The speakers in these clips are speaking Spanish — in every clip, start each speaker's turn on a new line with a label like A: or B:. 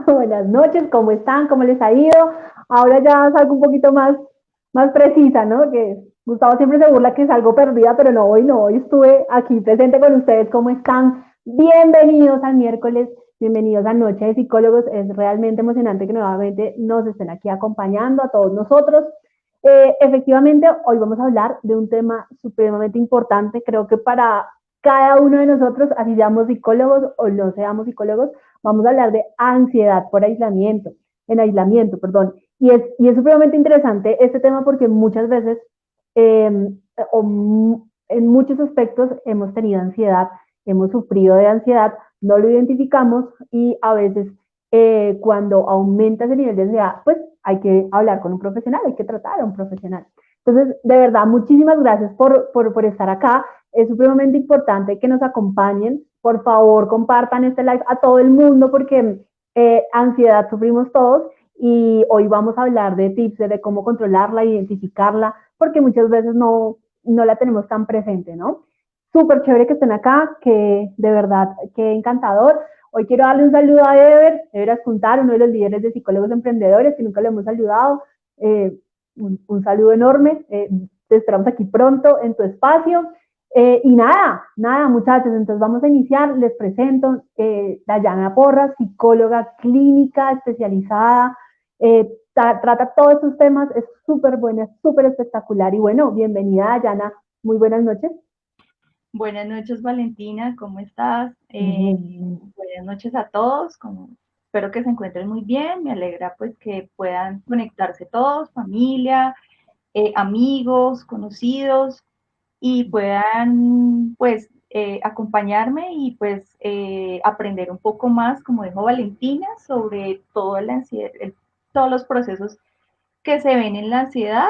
A: buenas noches, ¿cómo están? ¿Cómo les ha ido? Ahora ya salgo un poquito más precisa, ¿no? Que Gustavo siempre se burla que salgo perdida, pero no, hoy estuve aquí presente con ustedes. ¿Cómo están? Bienvenidos al miércoles, bienvenidos a Noche de Psicólogos. Es realmente emocionante que nuevamente nos estén aquí acompañando a todos nosotros. Efectivamente, hoy vamos a hablar de un tema supremamente importante, creo que para cada uno de nosotros, así seamos psicólogos o no seamos psicólogos, vamos a hablar de ansiedad por aislamiento, perdón. Y es supremamente interesante este tema porque muchas veces, eh, en muchos aspectos, hemos tenido ansiedad, hemos sufrido de ansiedad, no lo identificamos y a veces cuando aumenta ese nivel de ansiedad, pues hay que hablar con un profesional, hay que tratar a un profesional. Entonces, de verdad, muchísimas gracias por estar acá. Es supremamente importante que nos acompañen. Por favor, compartan este live a todo el mundo porque ansiedad sufrimos todos y hoy vamos a hablar de tips de cómo controlarla, identificarla, porque muchas veces no la tenemos tan presente, ¿no? Súper chévere que estén acá, que de verdad, qué encantador. Hoy quiero darle un saludo a Ever Ascuntar, uno de los líderes de psicólogos emprendedores, que nunca lo hemos saludado. Un saludo enorme. Te esperamos aquí pronto en tu espacio. Y nada, muchachos, entonces vamos a iniciar. Les presento Dayana Porras, psicóloga clínica especializada, trata todos estos temas, es súper buena, súper espectacular. Y bueno, bienvenida Dayana, muy buenas noches.
B: Buenas noches, Valentina, ¿cómo estás?
A: Bien.
B: Buenas noches a todos, espero que se encuentren muy bien, me alegra pues que puedan conectarse todos, familia, amigos, conocidos, y puedan pues acompañarme y pues aprender un poco más, como dijo Valentina, sobre toda la ansiedad, todos los procesos que se ven en la ansiedad,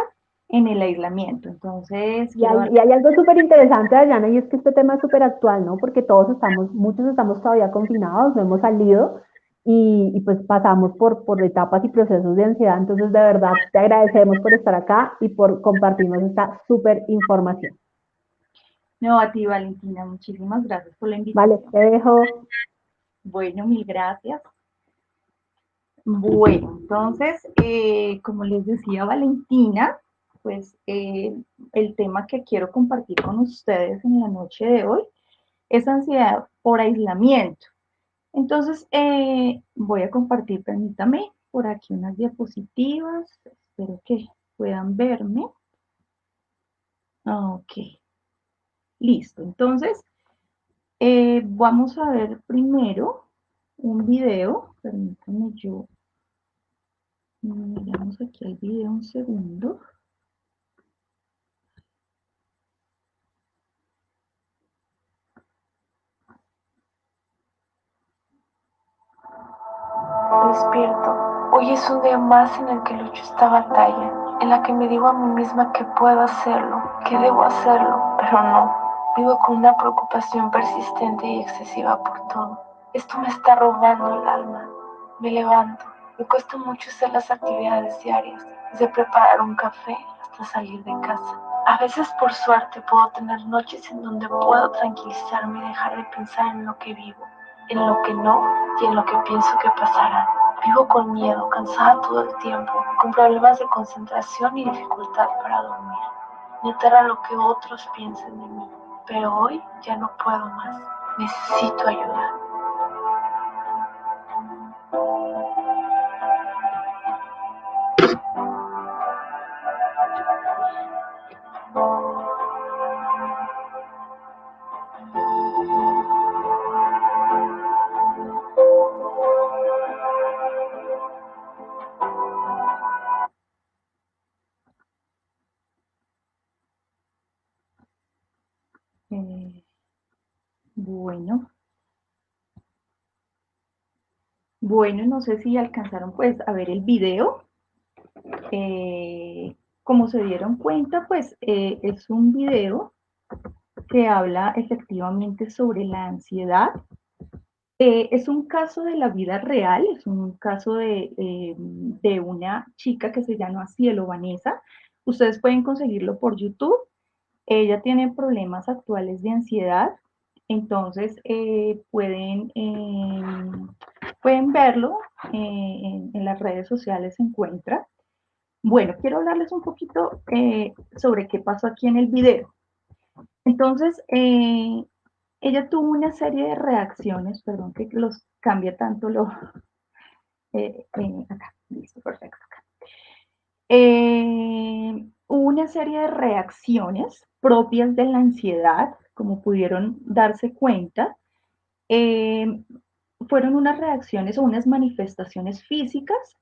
B: en el aislamiento. Entonces,
A: Y
B: quiero
A: hay,
B: dar
A: y hay algo súper interesante, Dayana, y es que este tema es súper actual, ¿no? Porque muchos estamos todavía confinados, no hemos salido y pues pasamos por etapas y procesos de ansiedad. Entonces, de verdad, te agradecemos por estar acá y por compartirnos esta súper información.
B: No, a ti, Valentina, muchísimas gracias por la
A: Vale,
B: invitación.
A: te dejo.
B: Bueno, mil gracias. Bueno, entonces, como les decía Valentina, pues el tema que quiero compartir con ustedes en la noche de hoy es ansiedad por aislamiento. Entonces, voy a compartir, permítame, por aquí unas diapositivas. Espero que puedan verme. Ok, listo. Entonces, vamos a ver primero un video. Permítanme yo. Miramos aquí el video un segundo.
C: Despierto. Hoy es un día más en el que lucho esta batalla, en la que me digo a mí misma que puedo hacerlo, que debo hacerlo, pero no. Vivo con una preocupación persistente y excesiva por todo. Esto me está robando el alma. Me levanto. Me cuesta mucho hacer las actividades diarias, desde preparar un café hasta salir de casa. A veces, por suerte, puedo tener noches en donde puedo tranquilizarme y dejar de pensar en lo que vivo, en lo que no y en lo que pienso que pasará. Vivo con miedo, cansada todo el tiempo, con problemas de concentración y dificultad para dormir. Me aterra lo que otros piensen de mí, pero hoy ya no puedo más. Necesito ayuda.
B: Eh, bueno, bueno, no sé si alcanzaron pues a ver el video. Como se dieron cuenta, pues es un video que habla efectivamente sobre la ansiedad. Es un caso de la vida real, es un caso de una chica que se llama Cielo Vanessa. Ustedes pueden conseguirlo por YouTube. Ella tiene problemas actuales de ansiedad. Entonces pueden verlo en las redes sociales, se encuentra. Bueno, quiero hablarles un poquito sobre qué pasó aquí en el video. Entonces, ella tuvo una serie de reacciones, perdón que los cambie tanto acá, listo, perfecto. Hubo una serie de reacciones propias de la ansiedad, como pudieron darse cuenta. Fueron unas reacciones o unas manifestaciones físicas.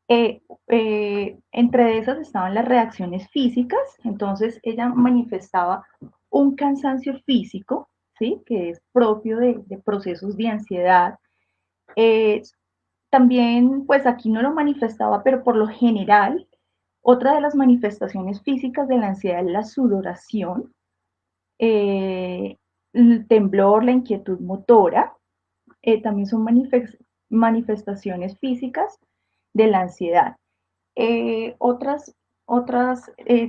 B: Entre esas estaban las reacciones físicas, entonces ella manifestaba un cansancio físico, ¿sí? Que es propio de procesos de ansiedad. Eh, También, pues aquí no lo manifestaba, pero por lo general, otra de las manifestaciones físicas de la ansiedad es la sudoración, el temblor, la inquietud motora, también son manifestaciones físicas de la ansiedad. Otras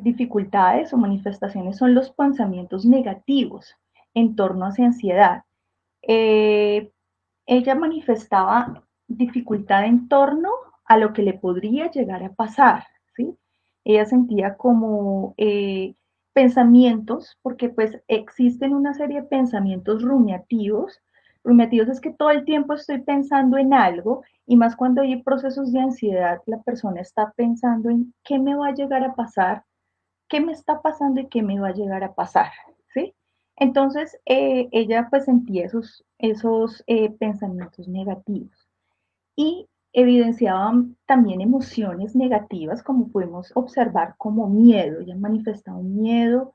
B: dificultades o manifestaciones son los pensamientos negativos en torno a esa ansiedad. Eh, Ella manifestaba dificultad en torno a lo que le podría llegar a pasar, ¿sí? Ella sentía como pensamientos, porque pues existen una serie de pensamientos rumiativos. Rumiativos es que todo el tiempo estoy pensando en algo, y más cuando hay procesos de ansiedad, la persona está pensando en qué me va a llegar a pasar, qué me está pasando y qué me va a llegar a pasar, ¿sí? Entonces, ella pues sentía esos pensamientos negativos y evidenciaban también emociones negativas, como podemos observar como miedo. Ella manifestaba un miedo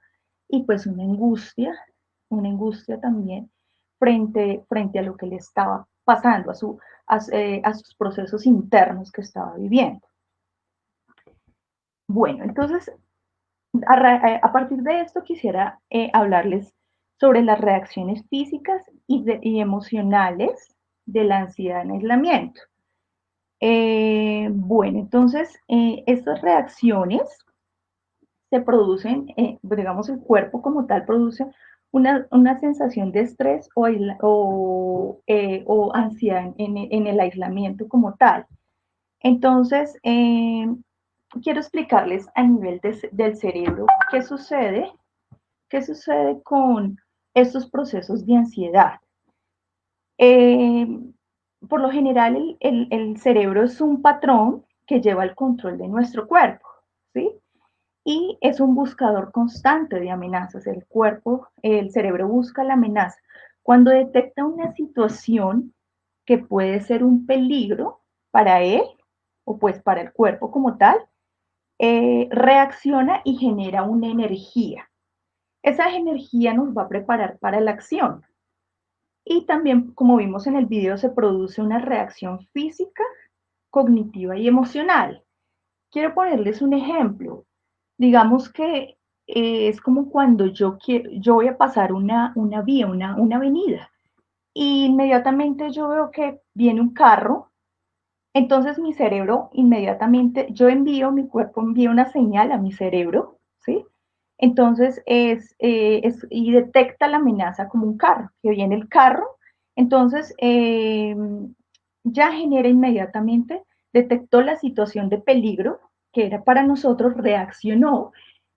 B: y pues una angustia también frente a lo que le estaba pasando, a sus procesos internos que estaba viviendo. Bueno, entonces a partir de esto quisiera hablarles sobre las reacciones físicas y emocionales de la ansiedad en aislamiento. Bueno, entonces estas reacciones se producen, digamos, el cuerpo como tal produce una sensación de estrés o ansiedad en el aislamiento como tal. Entonces, quiero explicarles a nivel del cerebro qué sucede con estos procesos de ansiedad. Eh, por lo general, el cerebro es un patrón que lleva el control de nuestro cuerpo, ¿sí? Y es un buscador constante de amenazas. El cerebro busca la amenaza. Cuando detecta una situación que puede ser un peligro para él o pues para el cuerpo como tal, reacciona y genera una energía. Esa energía nos va a preparar para la acción. Y también, como vimos en el video, se produce una reacción física, cognitiva y emocional. Quiero ponerles un ejemplo. Digamos que es como cuando yo voy a pasar una vía, una avenida, y inmediatamente yo veo que viene un carro. Entonces mi cerebro inmediatamente, mi cuerpo envía una señal a mi cerebro, ¿sí? Entonces y detecta la amenaza como un carro, que viene el carro. Entonces ya genera inmediatamente, detectó la situación de peligro que era para nosotros, reaccionó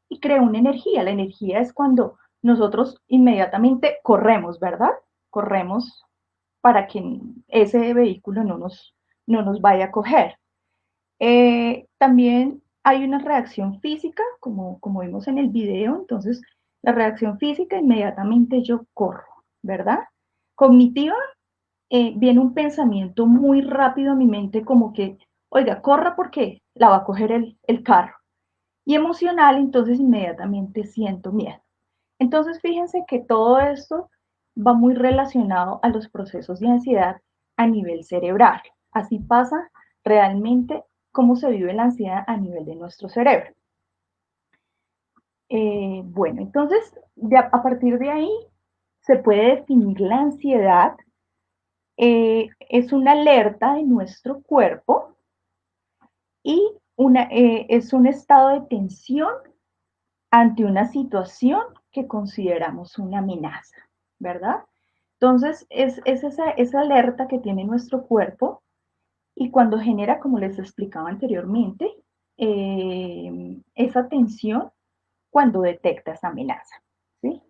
B: y creó una energía. La energía es cuando nosotros inmediatamente corremos, ¿verdad? Corremos para que ese vehículo no nos vaya a coger. También hay una reacción física, como vimos en el video. Entonces la reacción física, inmediatamente yo corro, ¿verdad? Cognitiva, viene un pensamiento muy rápido a mi mente como que, oiga, corra porque la va a coger el carro. Y emocional, entonces inmediatamente siento miedo. Entonces fíjense que todo esto va muy relacionado a los procesos de ansiedad a nivel cerebral. Así pasa realmente cómo se vive la ansiedad a nivel de nuestro cerebro. Bueno, entonces a partir de ahí se puede definir la ansiedad. Es una alerta de nuestro cuerpo y es un estado de tensión ante una situación que consideramos una amenaza, ¿verdad? Entonces, es esa alerta que tiene nuestro cuerpo y cuando genera, como les explicaba anteriormente, esa tensión cuando detecta esa amenaza, ¿sí?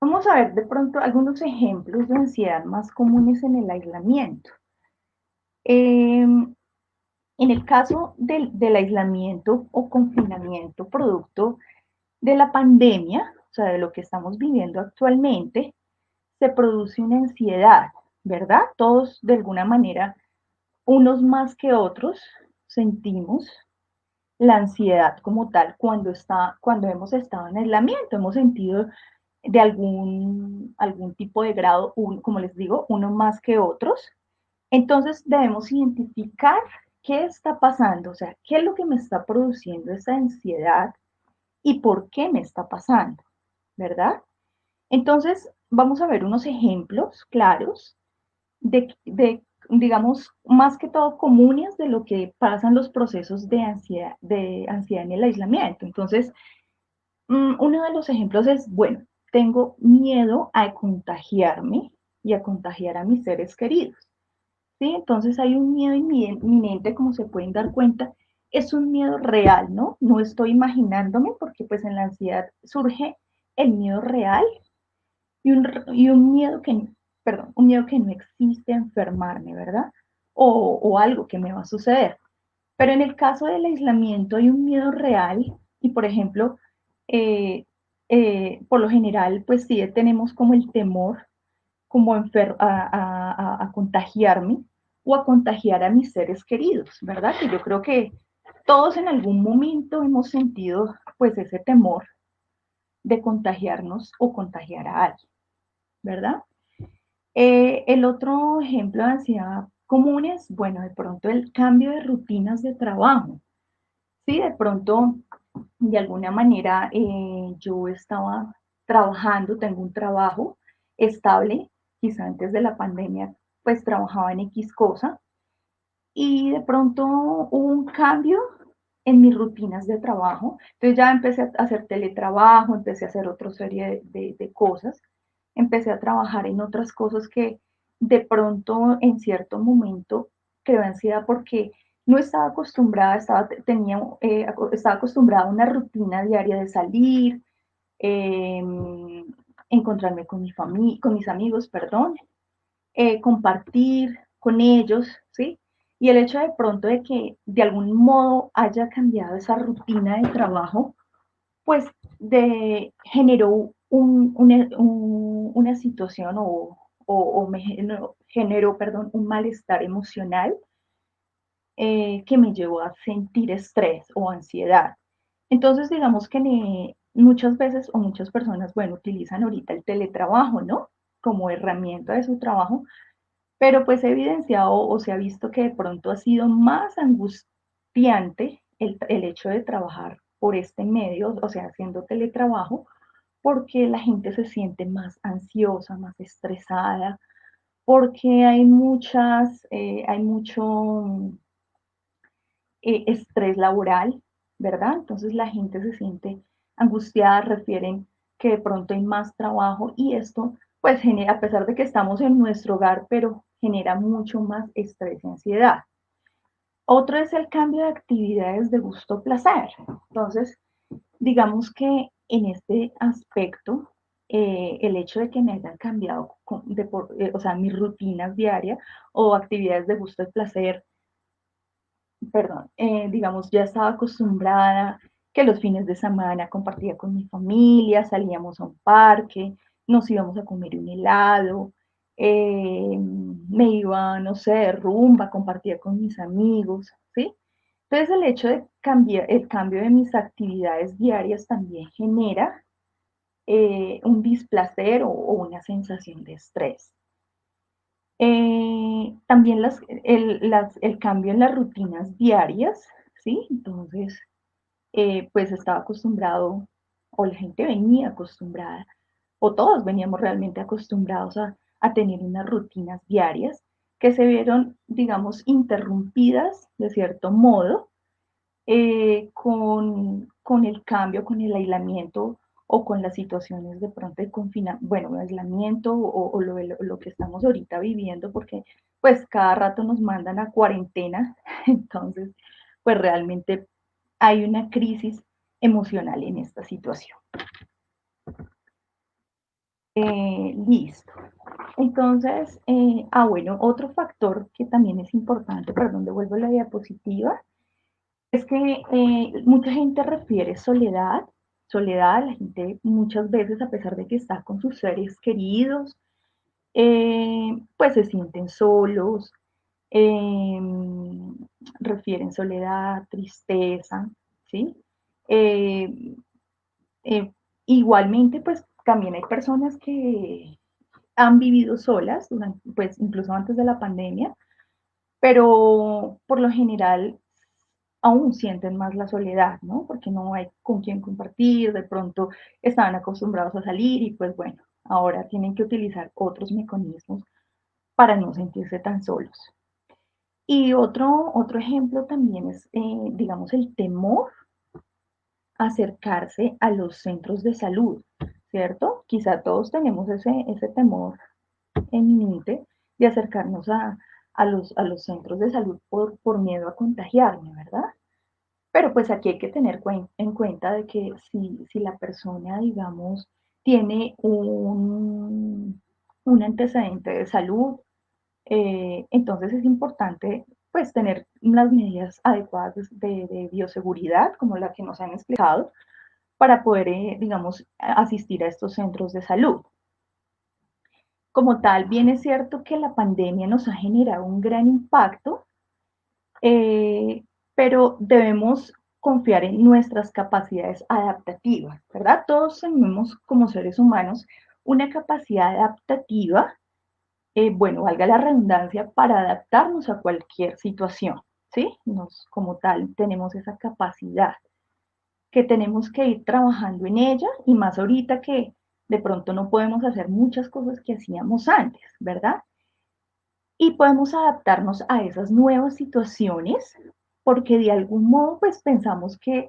B: Vamos a ver de pronto algunos ejemplos de ansiedad más comunes en el aislamiento. En el caso del aislamiento o confinamiento producto de la pandemia, o sea, de lo que estamos viviendo actualmente, se produce una ansiedad, ¿verdad? Todos de alguna manera, unos más que otros, sentimos la ansiedad como tal cuando hemos estado en aislamiento, hemos sentido de algún tipo de grado, como les digo, uno más que otros. Entonces debemos identificar qué está pasando, o sea, qué es lo que me está produciendo esa ansiedad y por qué me está pasando, ¿verdad? Entonces vamos a ver unos ejemplos claros digamos, más que todo comunes de lo que pasan los procesos de ansiedad en el aislamiento. Entonces, uno de los ejemplos es, bueno, tengo miedo a contagiarme y a contagiar a mis seres queridos. ¿Sí? Entonces hay un miedo inminente, como se pueden dar cuenta, es un miedo real, ¿no? No estoy imaginándome porque pues en la ansiedad surge el miedo real y un miedo perdón, un miedo que no existe a enfermarme, ¿verdad? O algo que me va a suceder. Pero en el caso del aislamiento hay un miedo real y, por ejemplo, eh, por lo general, pues sí tenemos como el temor como a contagiarme o a contagiar a mis seres queridos, ¿verdad? Que yo creo que todos en algún momento hemos sentido pues ese temor de contagiarnos o contagiar a alguien, ¿verdad? El otro ejemplo de ansiedad común es, bueno, de pronto el cambio de rutinas de trabajo. Sí, de pronto, de alguna manera, yo estaba trabajando, tengo un trabajo estable, quizá antes de la pandemia, pues trabajaba en X cosa, y de pronto hubo un cambio en mis rutinas de trabajo. Entonces ya empecé a hacer teletrabajo, empecé a hacer otra serie de cosas, empecé a trabajar en otras cosas que de pronto en cierto momento creó ansiedad porque no estaba acostumbrada, estaba acostumbrada a una rutina diaria de salir, eh, encontrarme con con mis amigos, perdón, compartir con ellos, ¿sí? Y el hecho de pronto de que de algún modo haya cambiado esa rutina de trabajo, pues generó una situación o me generó, perdón, un malestar emocional que me llevó a sentir estrés o ansiedad. Entonces, digamos que muchas veces o muchas personas, bueno, utilizan ahorita el teletrabajo, ¿no? Como herramienta de su trabajo, pero pues he evidenciado o se ha visto que de pronto ha sido más angustiante el hecho de trabajar por este medio, o sea, haciendo teletrabajo, porque la gente se siente más ansiosa, más estresada, porque hay mucho estrés laboral, ¿verdad? Entonces la gente se siente angustiada, refieren que de pronto hay más trabajo y esto pues genera, a pesar de que estamos en nuestro hogar, pero genera mucho más estrés y ansiedad. Otro es el cambio de actividades de gusto-placer. Entonces, digamos que en este aspecto, el hecho de que me hayan cambiado, o sea, mis rutinas diarias o actividades de gusto y placer, perdón, digamos, ya estaba acostumbrada que los fines de semana compartía con mi familia, salíamos a un parque, nos íbamos a comer un helado, me iba, no sé, de rumba, compartía con mis amigos, ¿sí? Entonces el hecho de cambiar, el cambio de mis actividades diarias también genera un displacer o una sensación de estrés. También el cambio en las rutinas diarias, ¿sí? Entonces, pues estaba acostumbrado, o la gente venía acostumbrada, o todos veníamos realmente acostumbrados a tener unas rutinas diarias que se vieron, digamos, interrumpidas de cierto modo con el cambio, con el aislamiento o con las situaciones de pronto de confinamiento, bueno, aislamiento o lo que estamos ahorita viviendo, porque pues cada rato nos mandan a cuarentena, entonces pues realmente hay una crisis emocional en esta situación. Listo. Entonces, bueno, otro factor que también es importante, perdón, devuelvo la diapositiva, es que mucha gente refiere soledad, la gente muchas veces, a pesar de que está con sus seres queridos, pues se sienten solos, eh, refieren soledad, tristeza, ¿sí? Eh, eh, igualmente, pues también hay personas que han vivido solas, durante, pues incluso antes de la pandemia, pero por lo general aún sienten más la soledad, ¿no? Porque no hay con quién compartir, de pronto estaban acostumbrados a salir y pues bueno, ahora tienen que utilizar otros mecanismos para no sentirse tan solos. Y otro ejemplo también es, digamos, el temor a acercarse a los centros de salud, ¿cierto? Quizá todos tenemos ese temor en mente de acercarnos a los centros de salud por miedo a contagiarme, ¿verdad? Pero pues aquí hay que tener en cuenta de que si la persona, digamos, tiene un antecedente de salud, entonces es importante pues tener unas medidas adecuadas de bioseguridad, como la que nos han explicado, para poder, digamos, asistir a estos centros de salud. Como tal, bien es cierto que la pandemia nos ha generado un gran impacto, eh, pero debemos confiar en nuestras capacidades adaptativas, ¿verdad? Todos tenemos como seres humanos una capacidad adaptativa, bueno, valga la redundancia, para adaptarnos a cualquier situación, ¿sí? Como tal, tenemos esa capacidad que tenemos que ir trabajando en ella y más ahorita que de pronto no podemos hacer muchas cosas que hacíamos antes, ¿verdad? Y podemos adaptarnos a esas nuevas situaciones porque de algún modo pues pensamos que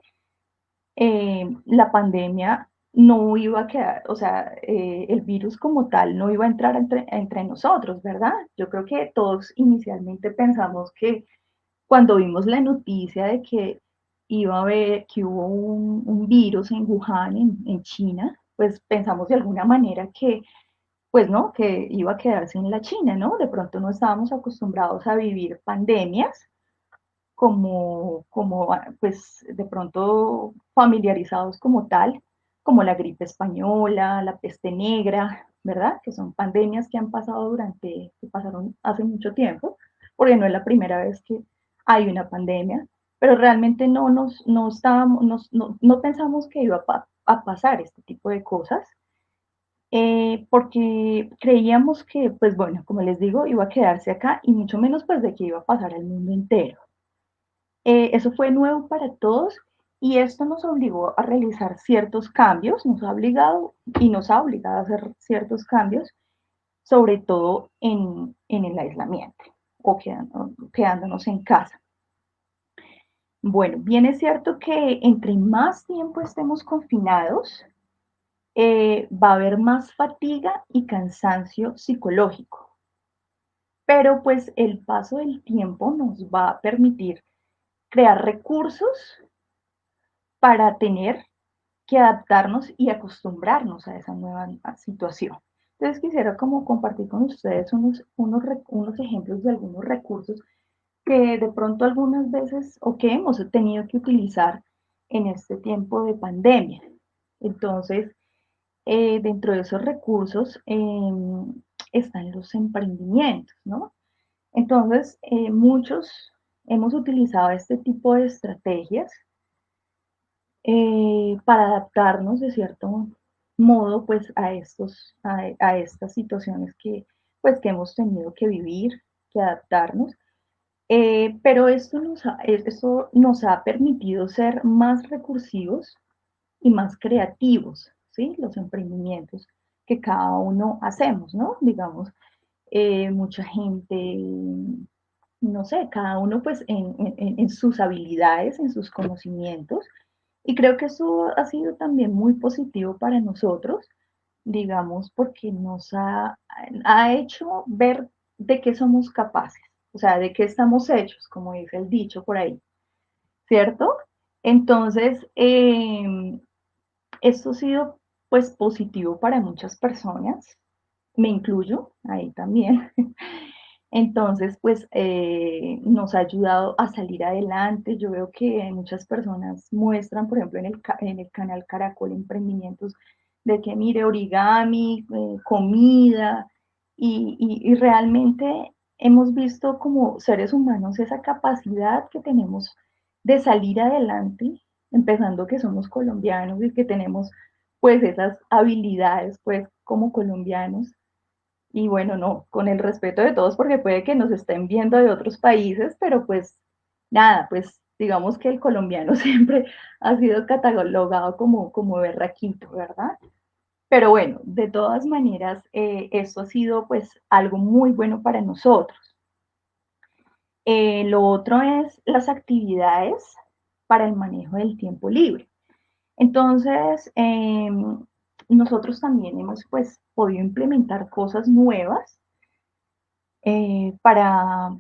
B: la pandemia no iba a quedar, o sea, el virus como tal no iba a entrar entre nosotros, ¿verdad? Yo creo que todos inicialmente pensamos que cuando vimos la noticia de que iba a haber, que hubo un virus en Wuhan, en China, pues pensamos de alguna manera que pues no, que iba a quedarse en la China, ¿no? De pronto no estábamos acostumbrados a vivir pandemias como pues de pronto familiarizados como tal, como la gripe española, la peste negra, ¿verdad? Que son pandemias que han pasado que pasaron hace mucho tiempo, porque no es la primera vez que hay una pandemia, pero realmente no estábamos, no pensamos que iba a pasar este tipo de cosas porque creíamos que, pues bueno, como les digo, iba a quedarse acá y mucho menos pues de que iba a pasar al mundo entero. Eso fue nuevo para todos y esto nos obligó a realizar ciertos cambios, nos ha obligado y nos ha obligado a hacer ciertos cambios, sobre todo en el aislamiento o quedándonos en casa. Bueno, bien es cierto que entre más tiempo estemos confinados, va a haber más fatiga y cansancio psicológico. Pero pues el paso del tiempo nos va a permitir crear recursos para tener que adaptarnos y acostumbrarnos a esa nueva situación. Entonces quisiera como compartir con ustedes unos ejemplos de algunos recursos que de pronto algunas veces o que hemos tenido que utilizar en este tiempo de pandemia. Entonces, dentro de esos recursos están los emprendimientos, ¿no? Entonces, muchos hemos utilizado este tipo de estrategias para adaptarnos de cierto modo pues a estas situaciones pues, que hemos tenido que vivir, que adaptarnos. Pero esto nos ha permitido ser más recursivos y más creativos, ¿sí? Los emprendimientos que cada uno hacemos, ¿no? Digamos, mucha gente, no sé, cada uno pues en sus habilidades, en sus conocimientos, Y creo que eso ha sido también muy positivo para nosotros, digamos, porque ha hecho ver de qué somos capaces, o sea, de qué estamos hechos, como dice el dicho por ahí, ¿cierto? Entonces, esto ha sido pues positivo para muchas personas, me incluyo ahí también. Entonces, pues nos ha ayudado a salir adelante. Yo veo que muchas personas muestran, por ejemplo, en el canal Caracol Emprendimientos, de que mire origami, comida, y realmente hemos visto como seres humanos esa capacidad que tenemos de salir adelante, empezando que somos colombianos y que tenemos pues esas habilidades pues como colombianos y bueno, no, con el respeto de todos, porque puede que nos estén viendo de otros países, pero pues nada, pues digamos que el colombiano siempre ha sido catalogado como berraquito, ¿verdad? Pero bueno, de todas maneras, esto ha sido pues algo muy bueno para nosotros. Lo otro es las actividades para el manejo del tiempo libre. Entonces, nosotros también hemos pues podido implementar cosas nuevas para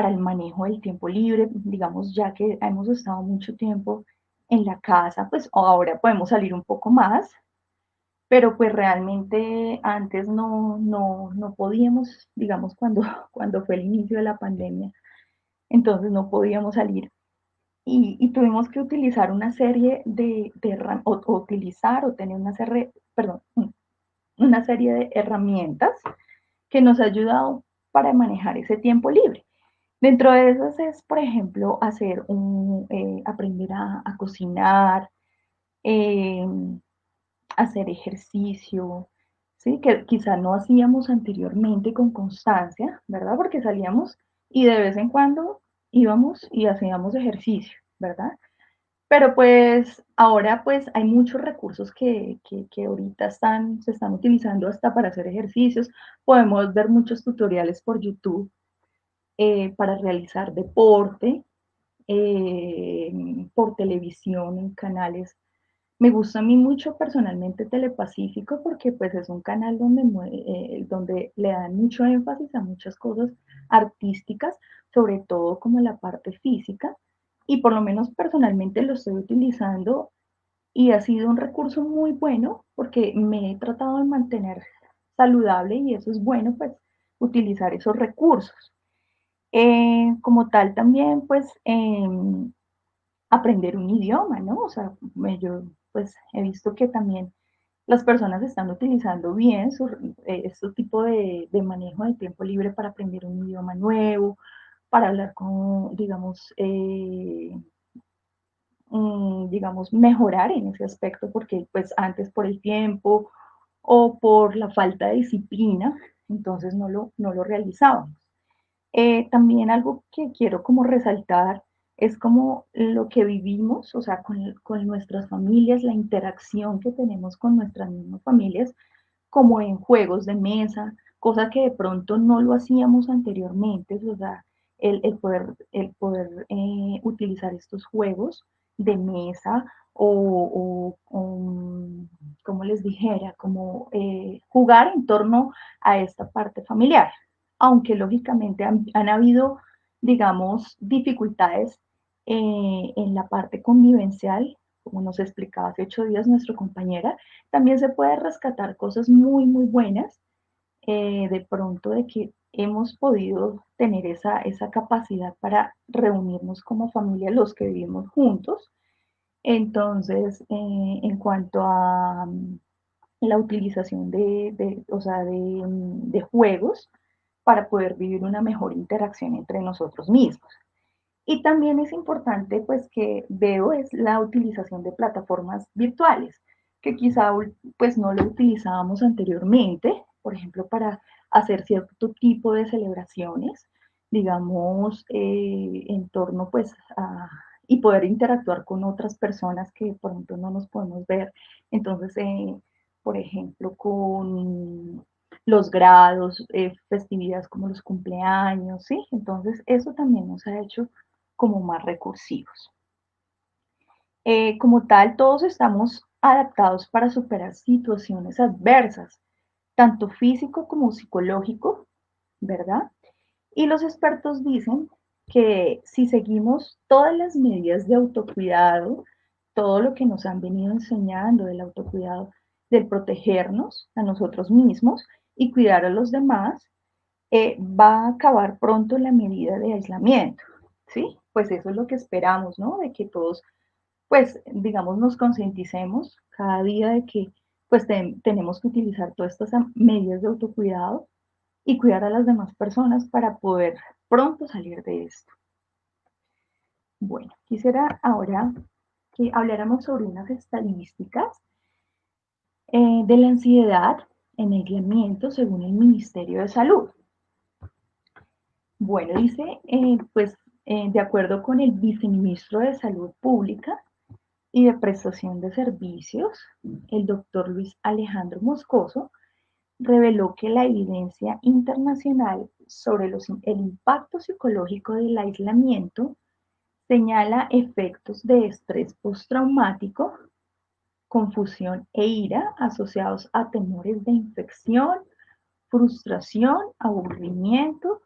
B: el manejo del tiempo libre, digamos, ya que hemos estado mucho tiempo en la casa, pues ahora podemos salir un poco más, pero pues realmente antes no podíamos, digamos, cuando fue el inicio de la pandemia, entonces no podíamos salir. Y tuvimos que utilizar una serie o utilizar o tener perdón, una serie de herramientas que nos ha ayudado para manejar ese tiempo libre. Dentro de esas es, por ejemplo, aprender a cocinar, eh, hacer ejercicio, ¿sí? Que quizá no hacíamos anteriormente con constancia, ¿verdad? Porque salíamos y de vez en cuando íbamos y hacíamos ejercicio, ¿verdad? Pero pues ahora pues hay muchos recursos que ahorita se están utilizando hasta para hacer ejercicios. Podemos ver muchos tutoriales por YouTube para realizar deporte, por televisión en canales. Me gusta a mí mucho personalmente Telepacífico porque pues es un canal donde le dan mucho énfasis a muchas cosas artísticas, sobre todo como la parte física, y por lo menos personalmente lo estoy utilizando y ha sido un recurso muy bueno porque me he tratado de mantener saludable y eso es bueno, pues utilizar esos recursos. Como tal también, pues, aprender un idioma, ¿no? O sea, yo pues he visto que también las personas están utilizando bien este tipo de manejo de tiempo libre para aprender un idioma nuevo, para hablar con, digamos, mejorar en ese aspecto, porque pues antes por el tiempo o por la falta de disciplina, entonces no lo realizábamos. También algo que quiero como resaltar es como lo que vivimos, o sea, con nuestras familias, la interacción que tenemos con nuestras mismas familias, como en juegos de mesa, cosa que de pronto no lo hacíamos anteriormente, o sea, el poder utilizar estos juegos de mesa como les dijera, como jugar en torno a esta parte familiar, aunque lógicamente han habido, digamos, dificultades en la parte convivencial, como nos explicaba hace 8 días nuestra compañera, también se puede rescatar cosas muy, muy buenas, de pronto de que hemos podido tener esa capacidad para reunirnos como familia, los que vivimos juntos. Entonces, en cuanto a la utilización o sea, de juegos para poder vivir una mejor interacción entre nosotros mismos. Y también es importante, pues, que veo es la utilización de plataformas virtuales, que quizá pues no lo utilizábamos anteriormente, por ejemplo, para hacer cierto tipo de celebraciones, digamos, en torno pues y poder interactuar con otras personas que por ejemplo no nos podemos ver. Entonces, por ejemplo, con los grados, festividades como los cumpleaños, ¿sí? Entonces, eso también nos ha hecho como más recursivos. Como tal, todos estamos adaptados para superar situaciones adversas, tanto físico como psicológico, ¿verdad? Y los expertos dicen que si seguimos todas las medidas de autocuidado, todo lo que nos han venido enseñando del autocuidado, del protegernos a nosotros mismos y cuidar a los demás, va a acabar pronto la medida de aislamiento, ¿sí? Pues eso es lo que esperamos, ¿no? De que todos, pues, digamos, nos concienticemos cada día de que, pues, tenemos que utilizar todas estas medidas de autocuidado y cuidar a las demás personas para poder pronto salir de esto. Bueno, quisiera ahora que habláramos sobre unas estadísticas de la ansiedad en aislamiento según el Ministerio de Salud. Bueno, dice, de acuerdo con el viceministro de Salud Pública y de Prestación de Servicios, el doctor Luis Alejandro Moscoso, reveló que la evidencia internacional sobre el impacto psicológico del aislamiento señala efectos de estrés postraumático, confusión e ira asociados a temores de infección, frustración, aburrimiento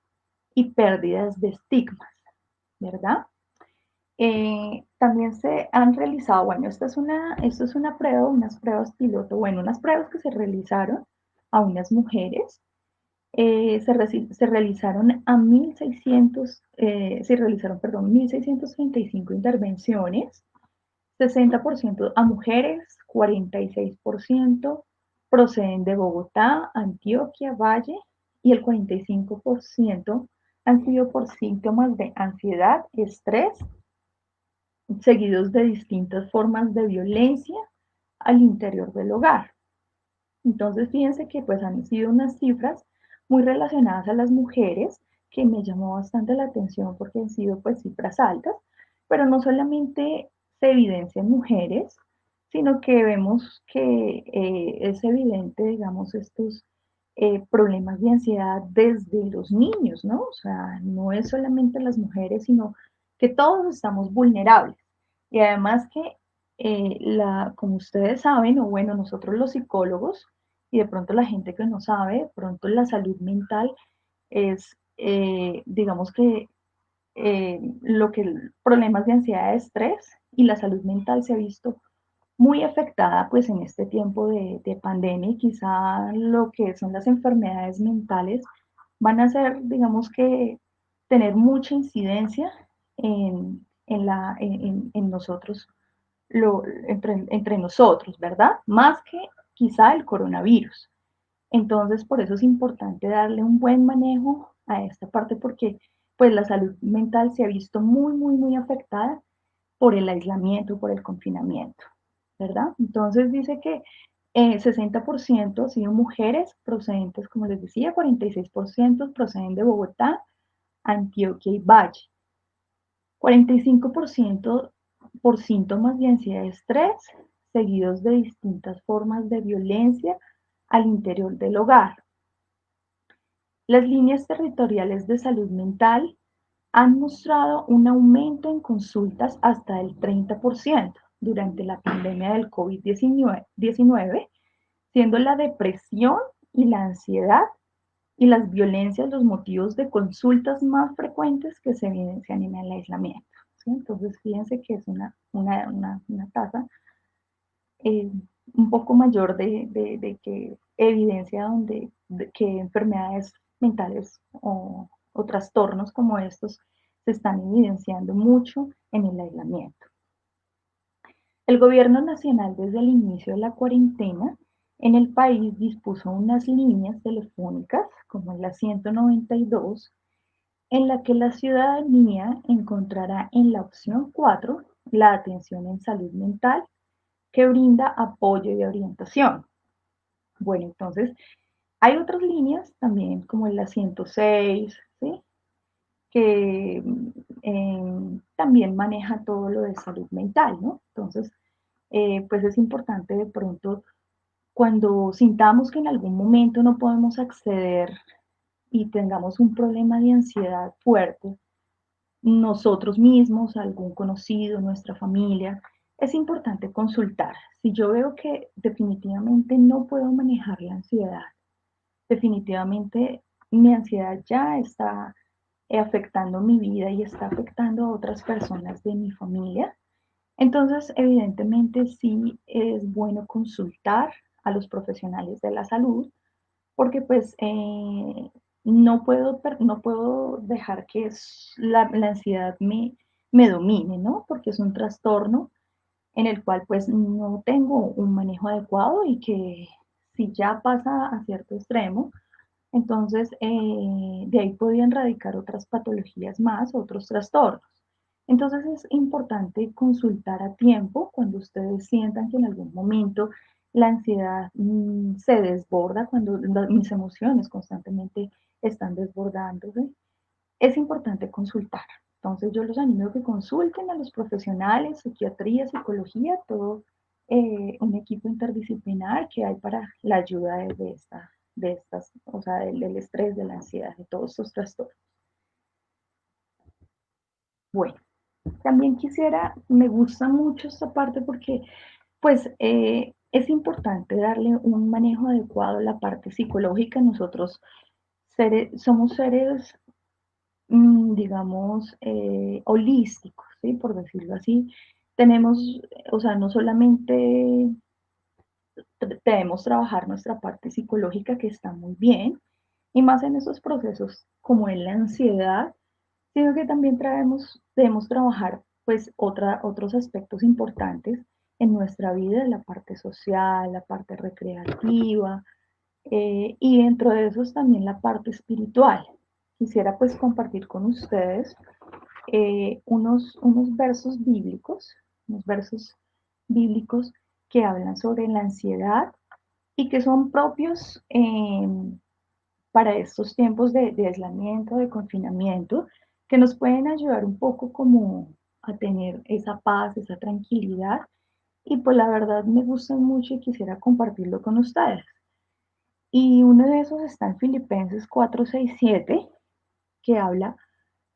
B: y pérdidas de estigmas, ¿verdad? También se han realizado, bueno, esto es una prueba, unas pruebas piloto, bueno, unas pruebas que se realizaron a unas mujeres. Se realizaron a 1.600, se realizaron, perdón, 1.635 intervenciones, 60% a mujeres, 46% proceden de Bogotá, Antioquia, Valle, y el 45% han sido por síntomas de ansiedad, estrés, seguidos de distintas formas de violencia al interior del hogar. Entonces, fíjense que pues han sido unas cifras muy relacionadas a las mujeres que me llamó bastante la atención porque han sido pues cifras altas, pero no solamente se evidencia en mujeres, sino que vemos que es evidente, digamos, estos problemas de ansiedad desde los niños, ¿no? O sea, no es solamente las mujeres, sino que todos estamos vulnerables. Y además que, como ustedes saben, o bueno, nosotros los psicólogos, y de pronto la gente que no sabe, de pronto la salud mental es, digamos que, lo que problemas de ansiedad, de estrés y la salud mental se ha visto muy afectada pues en este tiempo de pandemia y quizá lo que son las enfermedades mentales van a ser, digamos que, tener mucha incidencia en nosotros, entre nosotros, ¿verdad? Más que quizá el coronavirus. Entonces, por eso es importante darle un buen manejo a esta parte porque pues la salud mental se ha visto muy, muy, muy afectada por el aislamiento, por el confinamiento, ¿verdad? Entonces dice que 60% han sido mujeres procedentes, como les decía, 46% proceden de Bogotá, Antioquia y Valle. 45% por síntomas de ansiedad y estrés, seguidos de distintas formas de violencia al interior del hogar. Las líneas territoriales de salud mental han mostrado un aumento en consultas hasta el 30% durante la pandemia del COVID-19, siendo la depresión y la ansiedad y las violencias los motivos de consultas más frecuentes que se evidencian en el aislamiento. ¿Sí? Entonces, fíjense que es una tasa eh, un poco mayor de que evidencia que enfermedades mentales o trastornos como estos se están evidenciando mucho en el aislamiento. El gobierno nacional desde el inicio de la cuarentena en el país dispuso unas líneas telefónicas como la 192 en la que la ciudadanía encontrará en la opción 4 la atención en salud mental que brinda apoyo y orientación. Bueno, entonces hay otras líneas también como la 106, ¿sí? Que también maneja todo lo de salud mental, ¿no? Entonces, pues es importante de pronto cuando sintamos que en algún momento no podemos acceder y tengamos un problema de ansiedad fuerte, nosotros mismos, algún conocido, nuestra familia, es importante consultar. Si yo veo que definitivamente no puedo manejar la ansiedad, definitivamente mi ansiedad ya está afectando mi vida y está afectando a otras personas de mi familia, entonces evidentemente sí es bueno consultar a los profesionales de la salud porque pues no puedo dejar que la ansiedad me domine, ¿no? Porque es un trastorno en el cual pues no tengo un manejo adecuado y que si ya pasa a cierto extremo, entonces de ahí podrían radicar otras patologías más, otros trastornos. Entonces es importante consultar a tiempo cuando ustedes sientan que en algún momento la ansiedad se desborda, cuando mis emociones constantemente están desbordándose. Es importante consultar. Entonces yo los animo a que consulten a los profesionales, psiquiatría, psicología, todo un equipo interdisciplinar que hay para la ayuda de estas, o sea, del estrés, de la ansiedad, de todos estos trastornos. Bueno, también me gusta mucho esta parte porque pues es importante darle un manejo adecuado a la parte psicológica. Nosotros somos seres digamos, holísticos, ¿sí? Por decirlo así. Tenemos, o sea, no solamente debemos trabajar nuestra parte psicológica, que está muy bien, y más en esos procesos como en la ansiedad, sino que también debemos trabajar pues otros aspectos importantes en nuestra vida, la parte social, la parte recreativa, y dentro de esos también la parte espiritual. Quisiera pues compartir con ustedes unos versos bíblicos que hablan sobre la ansiedad y que son propios para estos tiempos de aislamiento, de confinamiento, que nos pueden ayudar un poco como a tener esa paz, esa tranquilidad. Y pues la verdad me gustan mucho y quisiera compartirlo con ustedes. Y uno de esos está en Filipenses 4, 6, 7, que habla,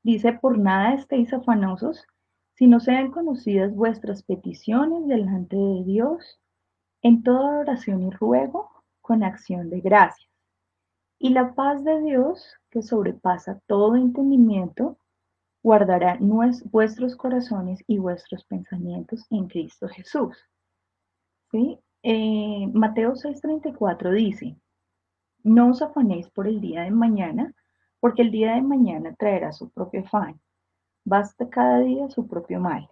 B: dice, por nada estéis afanosos, sino sean conocidas vuestras peticiones delante de Dios en toda oración y ruego con acción de gracias. Y la paz de Dios, que sobrepasa todo entendimiento, guardará vuestros corazones y vuestros pensamientos en Cristo Jesús. ¿Sí? Mateo 6:34 dice, no os afanéis por el día de mañana, porque el día de mañana traerá su propio afán. Basta cada día su propio mal.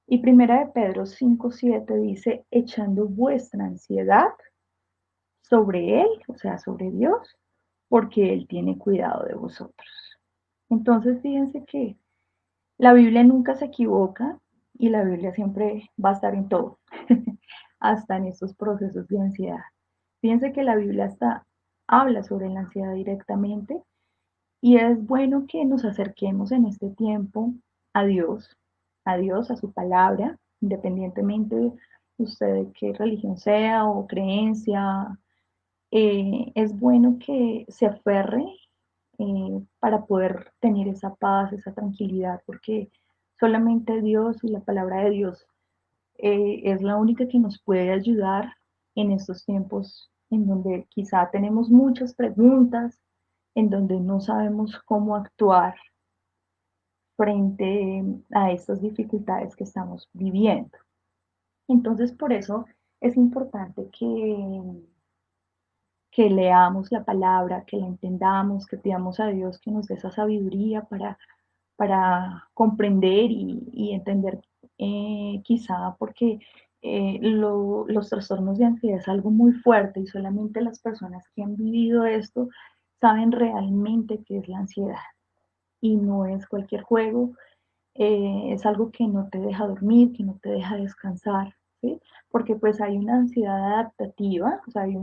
B: Y primera de Pedro 5:7 dice, echando vuestra ansiedad sobre Él, o sea, sobre Dios, porque Él tiene cuidado de vosotros. Entonces, fíjense que la Biblia nunca se equivoca y la Biblia siempre va a estar en todo, hasta en estos procesos de ansiedad. Fíjense que la Biblia habla sobre la ansiedad directamente y es bueno que nos acerquemos en este tiempo a Dios, a su palabra, independientemente de usted de qué religión sea o creencia, es bueno que se aferre para poder tener esa paz, esa tranquilidad, porque solamente Dios y la palabra de Dios es la única que nos puede ayudar en estos tiempos en donde quizá tenemos muchas preguntas, en donde no sabemos cómo actuar frente a estas dificultades que estamos viviendo. Entonces, por eso es importante que leamos la palabra, que la entendamos, que pidamos a Dios que nos dé esa sabiduría para comprender y entender quizá porque los trastornos de ansiedad es algo muy fuerte y solamente las personas que han vivido esto saben realmente qué es la ansiedad y no es cualquier juego, es algo que no te deja dormir, que no te deja descansar, ¿sí? Porque pues hay una ansiedad adaptativa, o sea, hay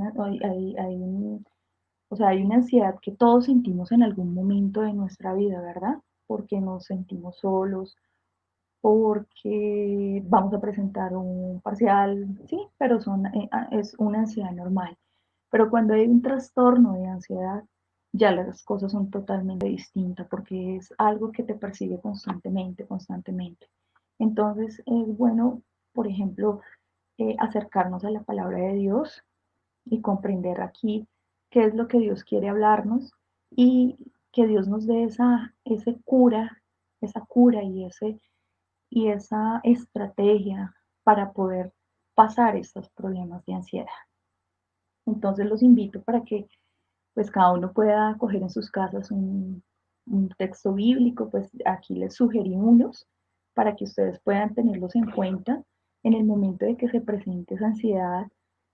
B: una ansiedad que todos sentimos en algún momento de nuestra vida, ¿verdad? Porque nos sentimos solos, porque vamos a presentar un parcial, sí, pero es una ansiedad normal. Pero cuando hay un trastorno de ansiedad, ya las cosas son totalmente distintas porque es algo que te persigue constantemente, constantemente. Entonces es bueno por ejemplo, acercarnos a la palabra de Dios y comprender aquí qué es lo que Dios quiere hablarnos y que Dios nos dé esa cura y esa estrategia para poder pasar estos problemas de ansiedad. Entonces los invito para que pues cada uno pueda coger en sus casas un texto bíblico, pues aquí les sugerí unos para que ustedes puedan tenerlos en cuenta en el momento de que se presente esa ansiedad,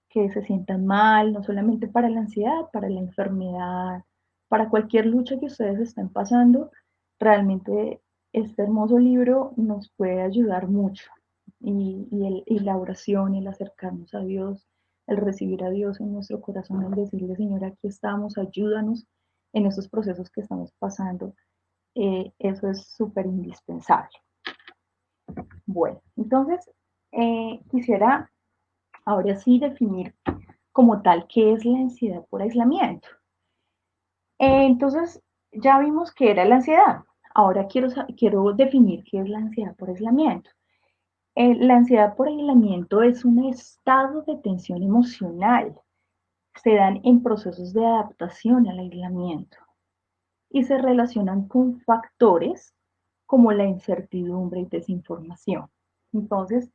B: que se sientan mal, no solamente para la ansiedad, para la enfermedad, para cualquier lucha que ustedes estén pasando, realmente este hermoso libro nos puede ayudar mucho. Y la oración, el acercarnos a Dios, el recibir a Dios en nuestro corazón, el decirle, Señor, aquí estamos, ayúdanos en esos procesos que estamos pasando, eso es súper indispensable. Bueno, entonces quisiera ahora sí definir como tal qué es la ansiedad por aislamiento. Entonces, ya vimos qué era la ansiedad. Ahora quiero definir qué es la ansiedad por aislamiento. La ansiedad por aislamiento es un estado de tensión emocional. Se dan en procesos de adaptación al aislamiento y se relacionan con factores como la incertidumbre y desinformación. Entonces,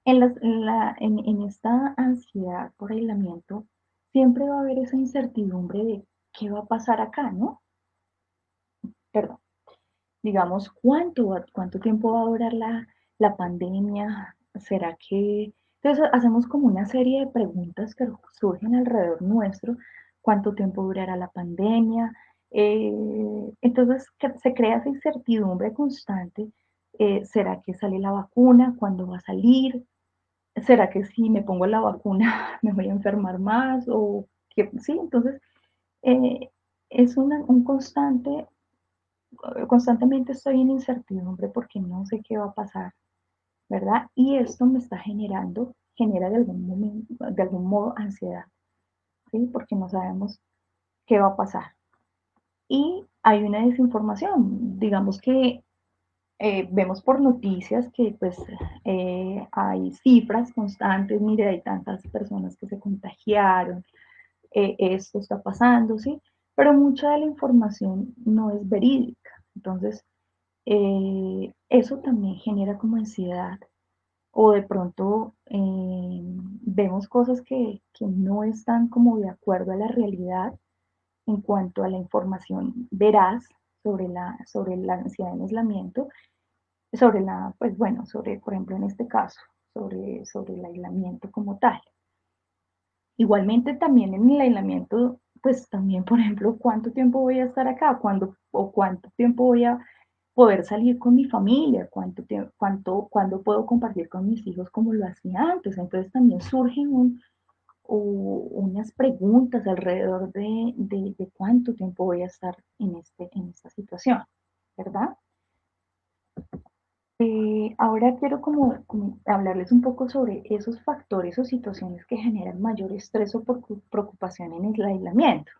B: en esta ansiedad por aislamiento, siempre va a haber esa incertidumbre de qué va a pasar acá, ¿no? Perdón, digamos, cuánto tiempo va a durar la pandemia, ¿será que...? Entonces hacemos como una serie de preguntas que surgen alrededor nuestro, ¿cuánto tiempo durará la pandemia? Entonces se crea esa incertidumbre constante, ¿será que sale la vacuna? ¿Cuándo va a salir? ¿Será que si me pongo la vacuna me voy a enfermar más? O que, sí, entonces eh, es un constantemente estoy en incertidumbre porque no sé qué va a pasar, ¿verdad? Y esto me está genera de algún modo ansiedad, ¿sí? Porque no sabemos qué va a pasar. Y hay una desinformación, digamos que vemos por noticias que pues hay cifras constantes, mire, hay tantas personas que se contagiaron, esto está pasando, ¿sí? Pero mucha de la información no es verídica. Entonces, eso también genera como ansiedad o de pronto vemos cosas que no están como de acuerdo a la realidad en cuanto a la información veraz sobre la ansiedad en aislamiento, pues bueno, por ejemplo, en este caso, sobre el aislamiento como tal. Igualmente también en el aislamiento, pues también, por ejemplo, cuánto tiempo voy a estar acá, cuánto tiempo voy a poder salir con mi familia, cuándo puedo compartir con mis hijos como lo hacía antes. Entonces también surgen unas preguntas alrededor de cuánto tiempo voy a estar en esta situación, ¿verdad? Ahora quiero como hablarles un poco sobre esos factores o situaciones que generan mayor estrés o preocupación en el aislamiento.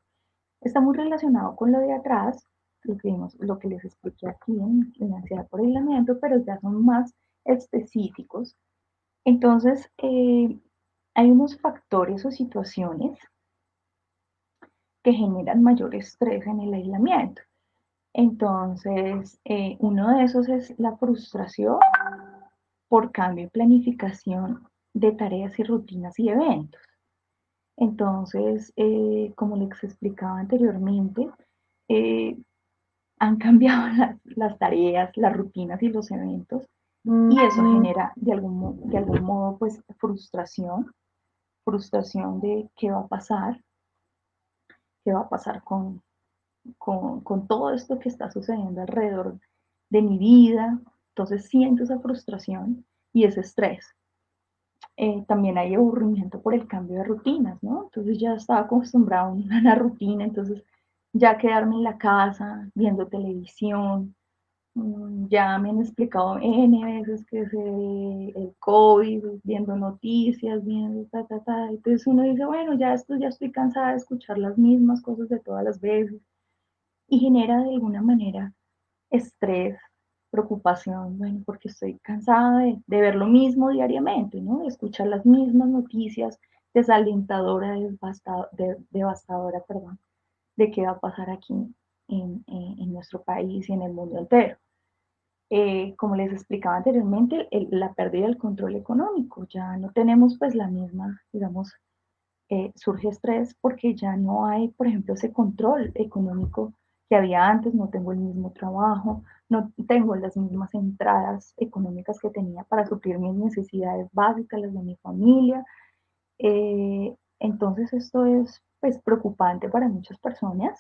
B: Está muy relacionado con lo de atrás, lo que les expliqué aquí en la ansiedad por aislamiento, pero ya son más específicos. Entonces, hay unos factores o situaciones que generan mayor estrés en el aislamiento. Entonces, uno de esos es la frustración por cambio y planificación de tareas y rutinas y eventos. Entonces, como les explicaba anteriormente, eh, han cambiado las tareas, las rutinas y los eventos y eso genera de algún modo pues frustración de qué va a pasar con todo esto que está sucediendo alrededor de mi vida. Entonces siento esa frustración y ese estrés. También hay aburrimiento por el cambio de rutinas, ¿no? Entonces ya estaba acostumbrado a una rutina, entonces ya quedarme en la casa viendo televisión, ya me han explicado N veces que es el COVID, viendo noticias, viendo ta. Entonces uno dice, bueno, ya estoy cansada de escuchar las mismas cosas de todas las veces y genera de alguna manera estrés, preocupación, bueno, porque estoy cansada de ver lo mismo diariamente, ¿no? De escuchar las mismas noticias desalentadoras, devastadora, perdón, de qué va a pasar aquí en nuestro país y en el mundo entero. Como les explicaba anteriormente, la pérdida del control económico, ya no tenemos pues la misma, digamos, surge estrés porque ya no hay, por ejemplo, ese control económico que había antes, no tengo el mismo trabajo, no tengo las mismas entradas económicas que tenía para suplir mis necesidades básicas, las de mi familia. Entonces esto es pues preocupante para muchas personas.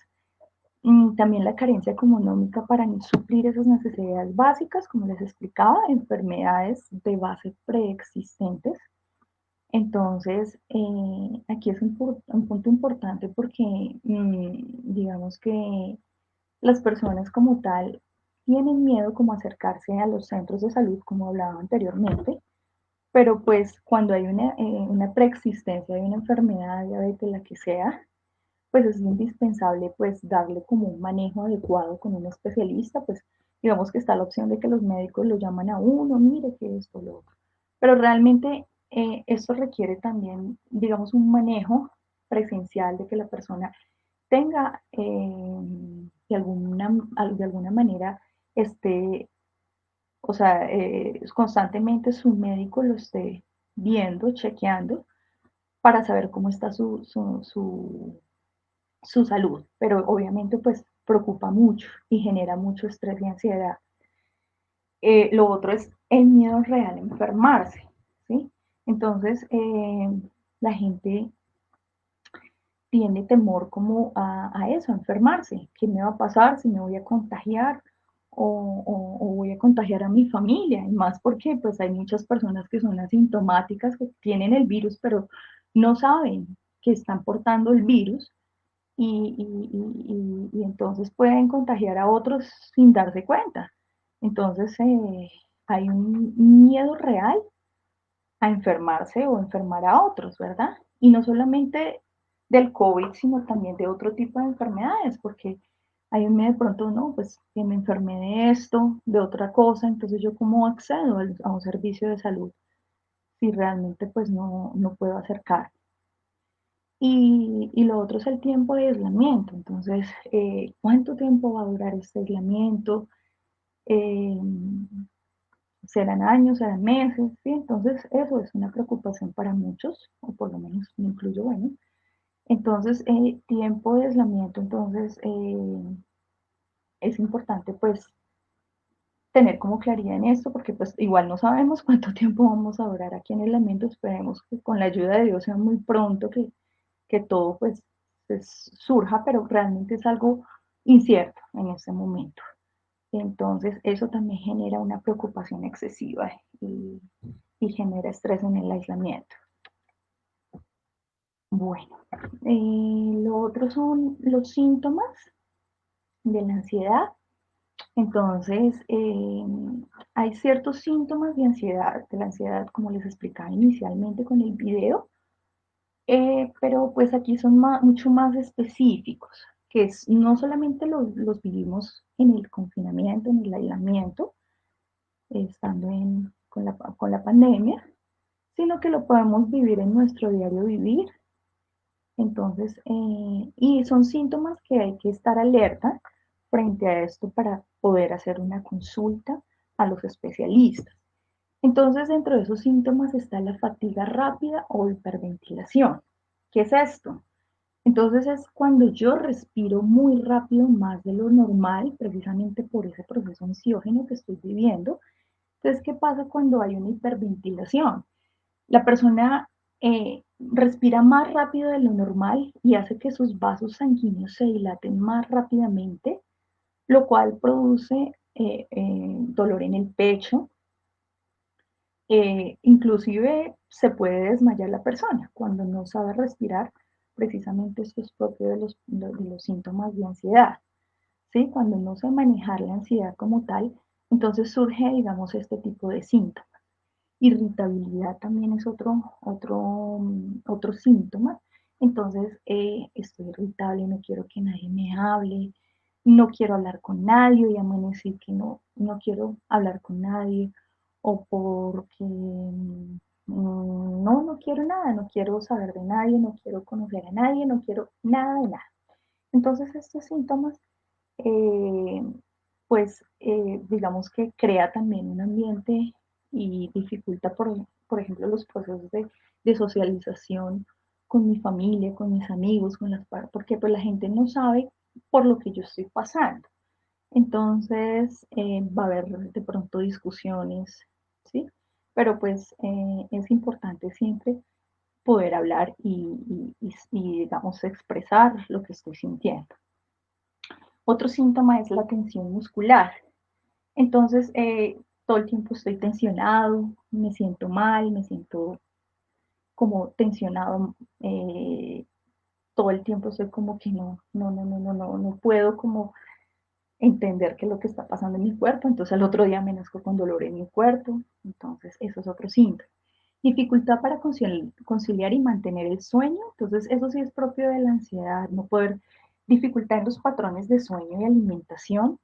B: También la carencia económica para suplir esas necesidades básicas, como les explicaba, enfermedades de base preexistentes. Entonces, aquí es un punto importante porque digamos que las personas como tal tienen miedo como acercarse a los centros de salud, como hablaba anteriormente, pero pues cuando hay una preexistencia de una enfermedad, diabetes, la que sea, pues es indispensable pues darle como un manejo adecuado con un especialista, pues digamos que está la opción de que los médicos lo llaman a uno, mire que esto, lo otro. Pero realmente esto requiere también, digamos, un manejo presencial de que la persona tenga de alguna manera esté, o sea, constantemente su médico lo esté viendo, chequeando, para saber cómo está su salud, pero obviamente pues preocupa mucho y genera mucho estrés y ansiedad. Lo otro es el miedo real a enfermarse, ¿sí? Entonces, la gente tiene temor como a eso, a enfermarse. ¿Qué me va a pasar si me voy a contagiar o voy a contagiar a mi familia? Y más porque pues hay muchas personas que son asintomáticas, que tienen el virus, pero no saben que están portando el virus y entonces pueden contagiar a otros sin darse cuenta. Entonces hay un miedo real a enfermarse o enfermar a otros, ¿verdad? Y no solamente del COVID, sino también de otro tipo de enfermedades, porque hay un miedo de pronto, no, pues que me enfermé de esto, de otra cosa, entonces yo cómo accedo a un servicio de salud si realmente pues no puedo acercar. Y lo otro es el tiempo de aislamiento. Entonces, ¿cuánto tiempo va a durar este aislamiento? Eh, ¿Serán años, serán meses? ¿Sí? Entonces, eso es una preocupación para muchos, o por lo menos me incluyo, bueno. Entonces, tiempo de aislamiento, entonces, es importante pues tener como claridad en esto, porque pues igual no sabemos cuánto tiempo vamos a durar aquí en el aislamiento. Esperemos que con la ayuda de Dios sea muy pronto que todo pues surja, pero realmente es algo incierto en este momento. Entonces, eso también genera una preocupación excesiva y genera estrés en el aislamiento. Bueno, lo otro son los síntomas de la ansiedad. Entonces, hay ciertos síntomas de la ansiedad, como les explicaba inicialmente con el video, pero pues aquí son mucho más específicos, que no solamente los vivimos en el confinamiento, en el aislamiento, estando con la pandemia, sino que lo podemos vivir en nuestro diario vivir. Entonces, y son síntomas que hay que estar alerta frente a esto para poder hacer una consulta a los especialistas. Entonces, dentro de esos síntomas está la fatiga rápida o hiperventilación. ¿Qué es esto? Entonces es cuando yo respiro muy rápido, más de lo normal, precisamente por ese proceso ansiógeno que estoy viviendo. Entonces, ¿qué pasa cuando hay una hiperventilación? La persona respira más rápido de lo normal y hace que sus vasos sanguíneos se dilaten más rápidamente, lo cual produce dolor en el pecho. Inclusive se puede desmayar la persona cuando no sabe respirar. Precisamente esto es propio de los síntomas de ansiedad, ¿sí? Cuando no sé manejar la ansiedad como tal, entonces surge, digamos, este tipo de síntomas. Irritabilidad también es otro síntoma. Entonces, estoy irritable, no quiero que nadie me hable, no quiero hablar con nadie, y amanecí que no quiero hablar con nadie, o porque no quiero nada, no quiero saber de nadie, no quiero conocer a nadie, no quiero nada de nada. Entonces estos síntomas, eh, digamos que crea también un ambiente y dificulta, por ejemplo, los procesos de socialización con mi familia, con mis amigos, porque pues la gente no sabe por lo que yo estoy pasando. Entonces va a haber de pronto discusiones, ¿sí? Pero pues es importante siempre poder hablar y, digamos, expresar lo que estoy sintiendo. Otro síntoma es la tensión muscular. Entonces, todo el tiempo estoy tensionado, me siento mal, me siento como tensionado, todo el tiempo estoy como que no puedo como entender qué es lo que está pasando en mi cuerpo, entonces al otro día amanezco con dolor en mi cuerpo, entonces eso es otro síntoma. Dificultad para conciliar y mantener el sueño, entonces eso sí es propio de la ansiedad, no poder, dificultad en los patrones de sueño y alimentación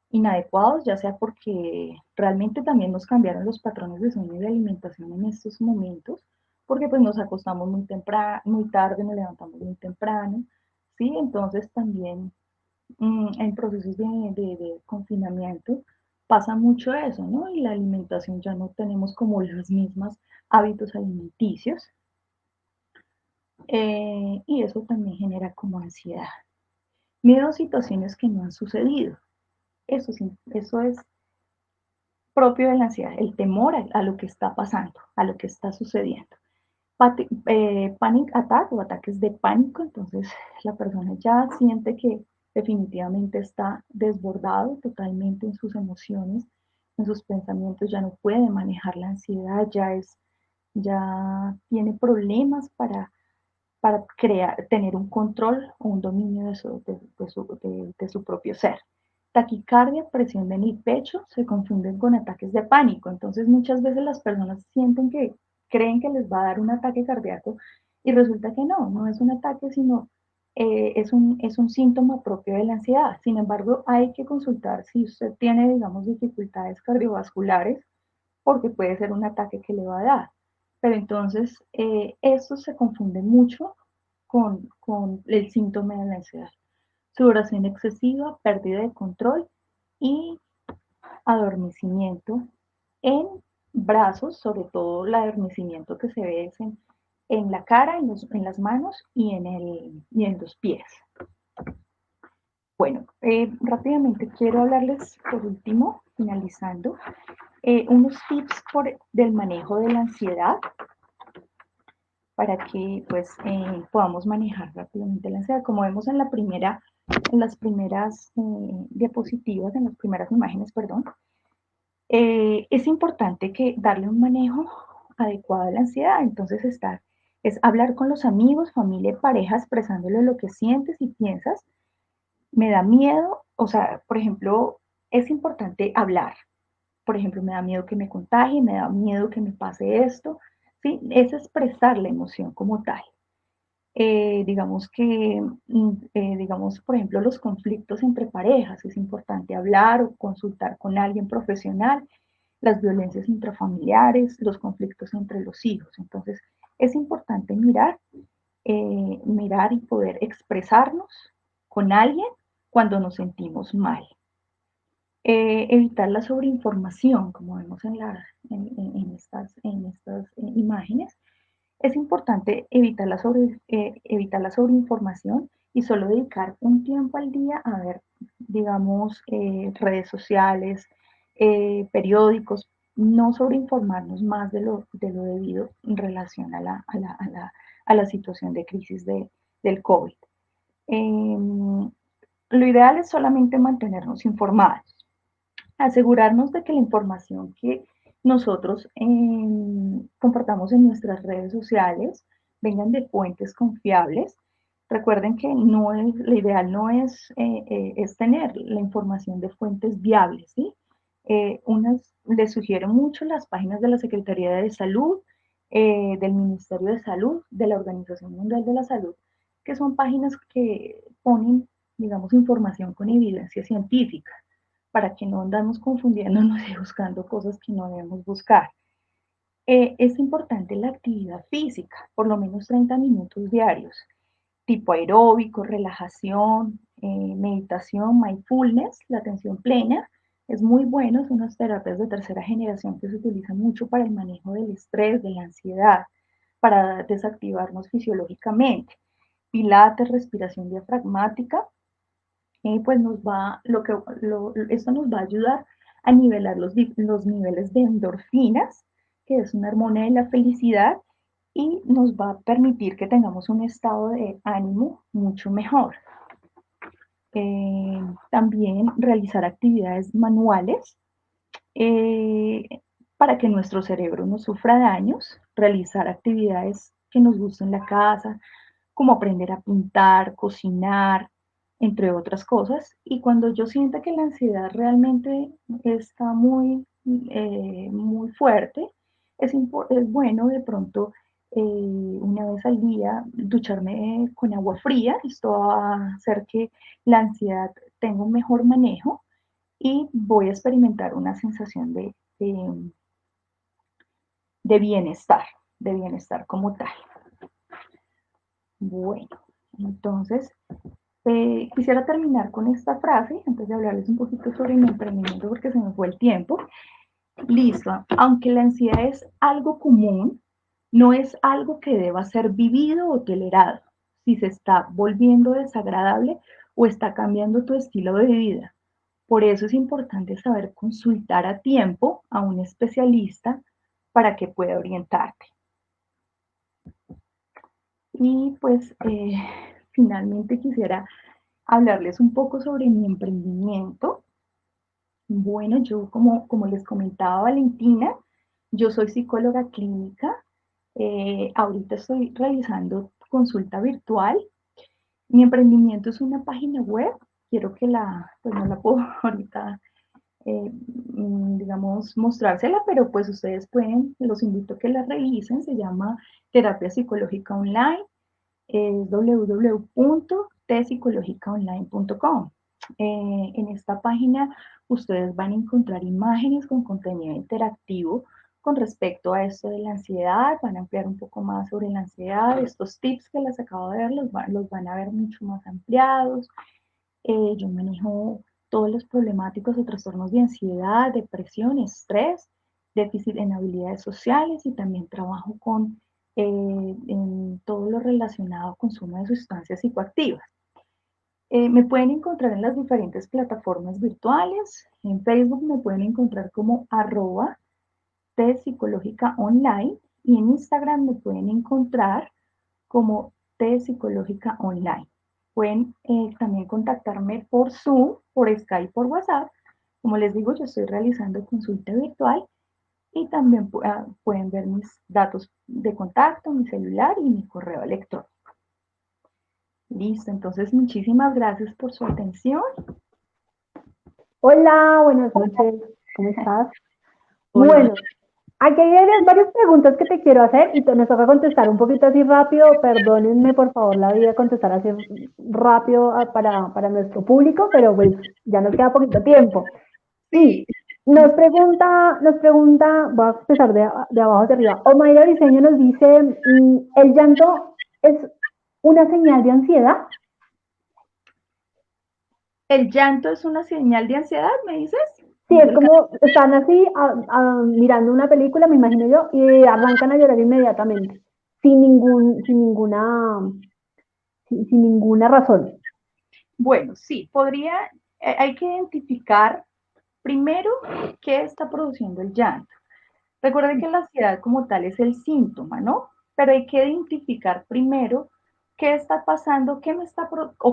B: inadecuados, ya sea porque realmente también nos cambiaron los patrones de sueño y de alimentación en estos momentos, porque pues nos acostamos muy temprano, muy tarde, nos levantamos muy temprano, ¿sí? Entonces también en procesos de confinamiento pasa mucho eso, ¿no? Y la alimentación ya no tenemos como los mismos hábitos alimenticios, y eso también genera como ansiedad. Miedo a situaciones que no han sucedido. Eso es propio de la ansiedad, el temor a lo que está pasando, a lo que está sucediendo. Panic attack o ataques de pánico, entonces la persona ya siente que definitivamente está desbordado totalmente en sus emociones, en sus pensamientos, ya no puede manejar la ansiedad, ya tiene problemas para tener un control o un dominio de su propio ser. Taquicardia, presión en el pecho, se confunden con ataques de pánico. Entonces muchas veces las personas sienten que creen que les va a dar un ataque cardíaco y resulta que no es un ataque, sino es un síntoma propio de la ansiedad. Sin embargo, hay que consultar si usted tiene, digamos, dificultades cardiovasculares, porque puede ser un ataque que le va a dar. Pero entonces, esto se confunde mucho con el síntoma de la ansiedad. Sudoración excesiva, pérdida de control y adormecimiento en brazos, sobre todo el adormecimiento que se ve en la cara, en las manos y en los pies. Bueno, rápidamente quiero hablarles por último, finalizando, unos tips del manejo de la ansiedad para que pues podamos manejar rápidamente la ansiedad. Como vemos en las primeras diapositivas, en las primeras imágenes, perdón, es importante que darle un manejo adecuado a la ansiedad. Entonces es hablar con los amigos, familia y pareja, expresándole lo que sientes y piensas. Me da miedo, o sea, por ejemplo, es importante hablar. Por ejemplo, me da miedo que me contagie, me da miedo que me pase esto, ¿sí? Es expresar la emoción como tal. Digamos que, digamos, por ejemplo, los conflictos entre parejas, es importante hablar o consultar con alguien profesional, las violencias intrafamiliares, los conflictos entre los hijos. Entonces, es importante mirar y poder expresarnos con alguien cuando nos sentimos mal. Evitar la sobreinformación, como vemos en estas imágenes. Es importante evitar la sobreinformación y solo dedicar un tiempo al día a ver, digamos, redes sociales, periódicos, no sobreinformarnos más de lo debido en relación a la situación de crisis del COVID. Lo ideal es solamente mantenernos informados, asegurarnos de que la información que nosotros compartamos en nuestras redes sociales vengan de fuentes confiables. Recuerden que lo ideal no es tener la información de fuentes viables, ¿sí? Les sugiero mucho las páginas de la Secretaría de Salud, del Ministerio de Salud, de la Organización Mundial de la Salud, que son páginas que ponen digamos, información con evidencia científica, para que no andamos confundiéndonos y buscando cosas que no debemos buscar. Es importante la actividad física, por lo menos 30 minutos diarios, tipo aeróbico, relajación, meditación, mindfulness, la atención plena. Es muy bueno, son unas terapias de tercera generación que se utilizan mucho para el manejo del estrés, de la ansiedad, para desactivarnos fisiológicamente. Pilates, respiración diafragmática, pues esto nos va a ayudar a nivelar los niveles de endorfinas, que es una hormona de la felicidad, y nos va a permitir que tengamos un estado de ánimo mucho mejor. También realizar actividades manuales eh, para que nuestro cerebro no sufra daños, realizar actividades que nos gusten en la casa, como aprender a pintar, cocinar, entre otras cosas. Y cuando yo sienta que la ansiedad realmente está muy fuerte, es bueno de pronto una vez al día ducharme con agua fría. Esto va a hacer que la ansiedad tenga un mejor manejo y voy a experimentar una sensación de bienestar, de bienestar como tal. Bueno, entonces quisiera terminar con esta frase antes de hablarles un poquito sobre mi emprendimiento porque se me fue el tiempo. Listo, aunque la ansiedad es algo común, no es algo que deba ser vivido o tolerado si se está volviendo desagradable o está cambiando tu estilo de vida. Por eso es importante saber consultar a tiempo a un especialista para que pueda orientarte. Y pues finalmente quisiera hablarles un poco sobre mi emprendimiento. Bueno, yo como les comentaba Valentina, yo soy psicóloga clínica. Ahorita estoy realizando consulta virtual. Mi emprendimiento es una página web. Quiero que pues no la puedo ahorita, digamos, mostrársela, pero pues ustedes los invito a que la revisen. Se llama Terapia Psicológica Online. www.tpsicologicaonline.com. En esta página ustedes van a encontrar imágenes con contenido interactivo con respecto a esto de la ansiedad, van a ampliar un poco más sobre la ansiedad, estos tips que les acabo de ver los van a ver mucho más ampliados. Yo manejo todos los problemáticos de trastornos de ansiedad, depresión, estrés, déficit en habilidades sociales y también trabajo en todo lo relacionado al consumo de sustancias psicoactivas. Me pueden encontrar en las diferentes plataformas virtuales. En Facebook me pueden encontrar como @tpsicológica_online y en Instagram me pueden encontrar como tpsicológica_online. Pueden también contactarme por Zoom, por Skype, por WhatsApp. Como les digo, yo estoy realizando consulta virtual y también pueden ver mis datos de contacto, mi celular y mi correo electrónico. Listo, entonces muchísimas gracias por su atención.
A: Hola, buenas noches, ¿cómo estás? Bueno, aquí hay varias preguntas que te quiero hacer y nos toca contestar un poquito así rápido. Perdónenme por favor la vida contestar así rápido para nuestro público, pero pues ya nos queda poquito tiempo.
B: Sí.
A: Y nos pregunta, voy a empezar de abajo hacia arriba. Omaira Diseño nos dice, ¿el llanto es una señal de ansiedad?
B: ¿El llanto es una señal de ansiedad, me dices?
A: Sí, es como están así mirando una película, me imagino yo, y arrancan a llorar inmediatamente, sin ninguna razón.
B: Bueno, sí, hay que identificar primero qué está produciendo el llanto. Recuerden que la ansiedad como tal es el síntoma, ¿no? Pero hay que identificar primero qué está pasando, o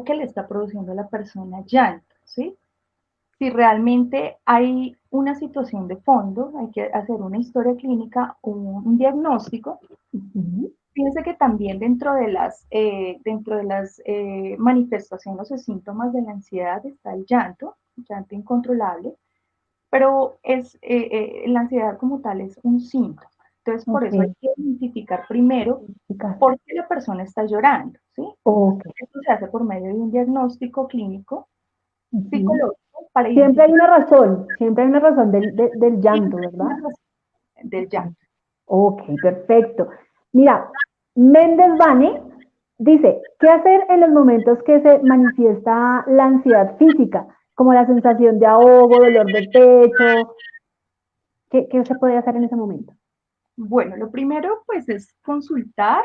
B: qué le está produciendo a la persona llanto, ¿sí? Si realmente hay una situación de fondo, hay que hacer una historia clínica o un diagnóstico. Fíjense que también dentro de las manifestaciones o síntomas de la ansiedad está el llanto incontrolable, pero la ansiedad como tal es un síntoma. Entonces, por eso hay que identificar primero por qué la persona está llorando, ¿sí? Esto se hace por medio de un diagnóstico clínico, psicológico.
A: Siempre hay una razón del llanto, ¿verdad?
B: Del llanto.
A: Ok, perfecto. Mira, Méndez Bane dice, ¿qué hacer en los momentos que se manifiesta la ansiedad física, como la sensación de ahogo, dolor de pecho? ¿Qué se puede hacer en ese momento?
B: Bueno, lo primero pues es consultar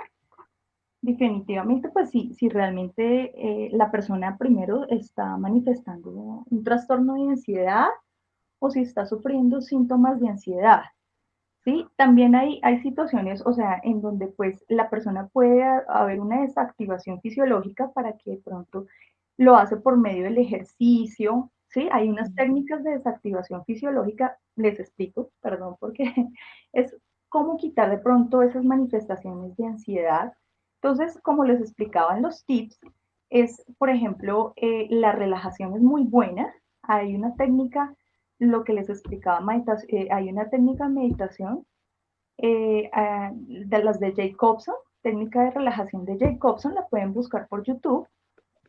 B: definitivamente, pues si realmente la persona primero está manifestando un trastorno de ansiedad o si está sufriendo síntomas de ansiedad, ¿sí? También hay situaciones, o sea, en donde pues la persona puede haber una desactivación fisiológica para que de pronto lo hace por medio del ejercicio, ¿sí? Hay unas técnicas de desactivación fisiológica, les explico, perdón, porque es cómo quitar de pronto esas manifestaciones de ansiedad. Entonces, como les explicaba en los tips, es, por ejemplo, la relajación es muy buena. Hay una técnica, lo que les explicaba, hay una técnica de meditación de las de Jacobson, técnica de relajación de Jacobson, la pueden buscar por YouTube,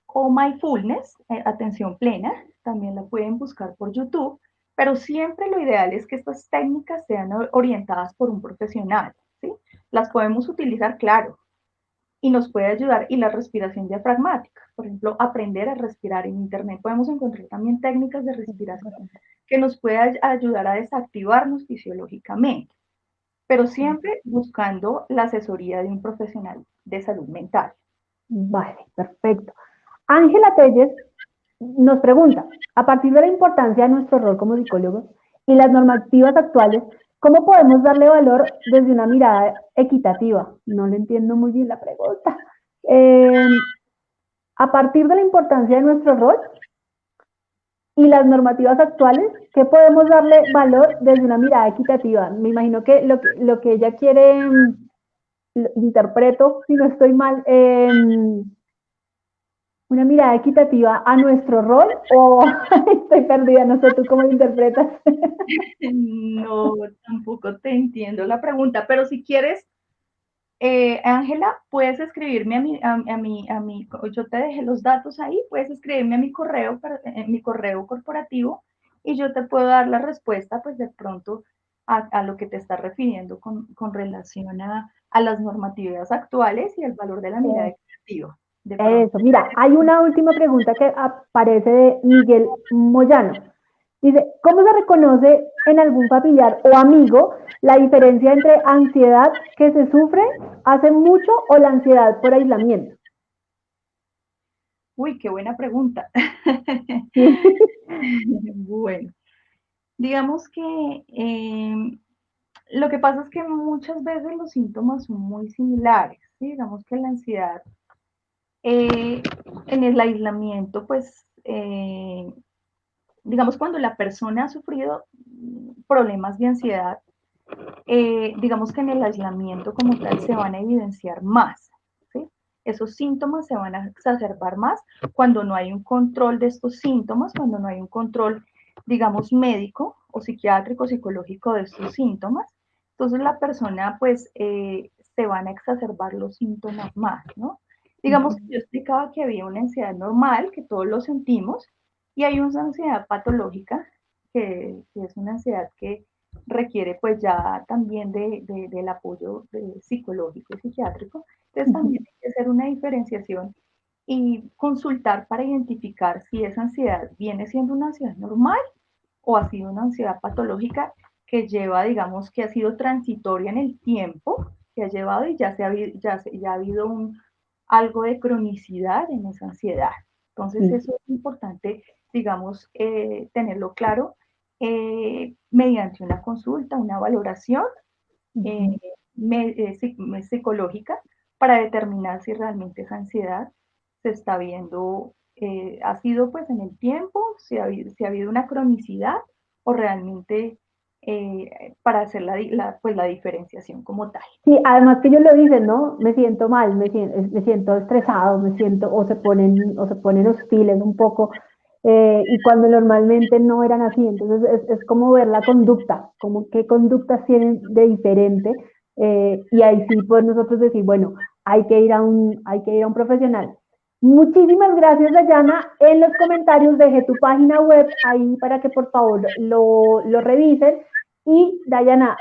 B: o mindfulness, atención plena, también la pueden buscar por YouTube, pero siempre lo ideal es que estas técnicas sean orientadas por un profesional, ¿sí? Las podemos utilizar, claro, y nos puede ayudar, y la respiración diafragmática, por ejemplo, aprender a respirar en internet, podemos encontrar también técnicas de respiración que nos puede ayudar a desactivarnos fisiológicamente, pero siempre buscando la asesoría de un profesional de salud mental.
A: Vale, perfecto. Ángela Telles nos pregunta, a partir de la importancia de nuestro rol como psicólogos y las normativas actuales, ¿cómo podemos darle valor desde una mirada equitativa? No le entiendo muy bien la pregunta. A partir de la importancia de nuestro rol y las normativas actuales, ¿qué podemos darle valor desde una mirada equitativa? Me imagino que lo que ella quiere, interpreto, si no estoy mal, una mirada equitativa a nuestro rol, o estoy perdida, no sé tú cómo lo interpretas.
B: No, tampoco te entiendo la pregunta, pero si quieres, Ángela, puedes escribirme yo te dejé los datos ahí, puedes escribirme a mi correo, en mi correo corporativo, y yo te puedo dar la respuesta, pues de pronto, a lo que te estás refiriendo con relación a las normativas actuales y el valor de la mirada equitativa.
A: Eso, mira, hay una última pregunta que aparece de Miguel Moyano. Dice, ¿cómo se reconoce en algún familiar o amigo la diferencia entre ansiedad que se sufre hace mucho o la ansiedad por aislamiento?
B: Uy, qué buena pregunta. Bueno, digamos que lo que pasa es que muchas veces los síntomas son muy similares, ¿sí? Digamos que la ansiedad en el aislamiento, pues, digamos, cuando la persona ha sufrido problemas de ansiedad, digamos que en el aislamiento como tal se van a evidenciar más, ¿sí? Esos síntomas se van a exacerbar más cuando no hay un control de estos síntomas, cuando no hay un control, digamos, médico o psiquiátrico, psicológico de estos síntomas. Entonces la persona, pues, se van a exacerbar los síntomas más, ¿no? Digamos que yo explicaba que había una ansiedad normal, que todos lo sentimos, y hay una ansiedad patológica, que es una ansiedad que requiere pues ya también del apoyo psicológico y psiquiátrico. Entonces también hay que hacer una diferenciación y consultar para identificar si esa ansiedad viene siendo una ansiedad normal o ha sido una ansiedad patológica que lleva, digamos, que ha sido transitoria en el tiempo, que ha llevado y ya ha habido algo de cronicidad en esa ansiedad. Entonces eso es importante, digamos, tenerlo claro mediante una consulta, una valoración psicológica para determinar si realmente esa ansiedad se está viendo, ha sido pues en el tiempo, si ha habido una cronicidad o realmente para hacer pues, la diferenciación como tal.
A: Sí, además que ellos lo dicen, ¿no? Me siento mal, me siento estresado, o se ponen hostiles un poco, y cuando normalmente no eran así. Entonces es como ver la conducta, como qué conductas tienen de diferente y ahí sí pues nosotros decir, bueno, hay que ir a un profesional. Muchísimas gracias, Dayana. En los comentarios dejé tu página web ahí para que por favor lo revisen. Y Dayana,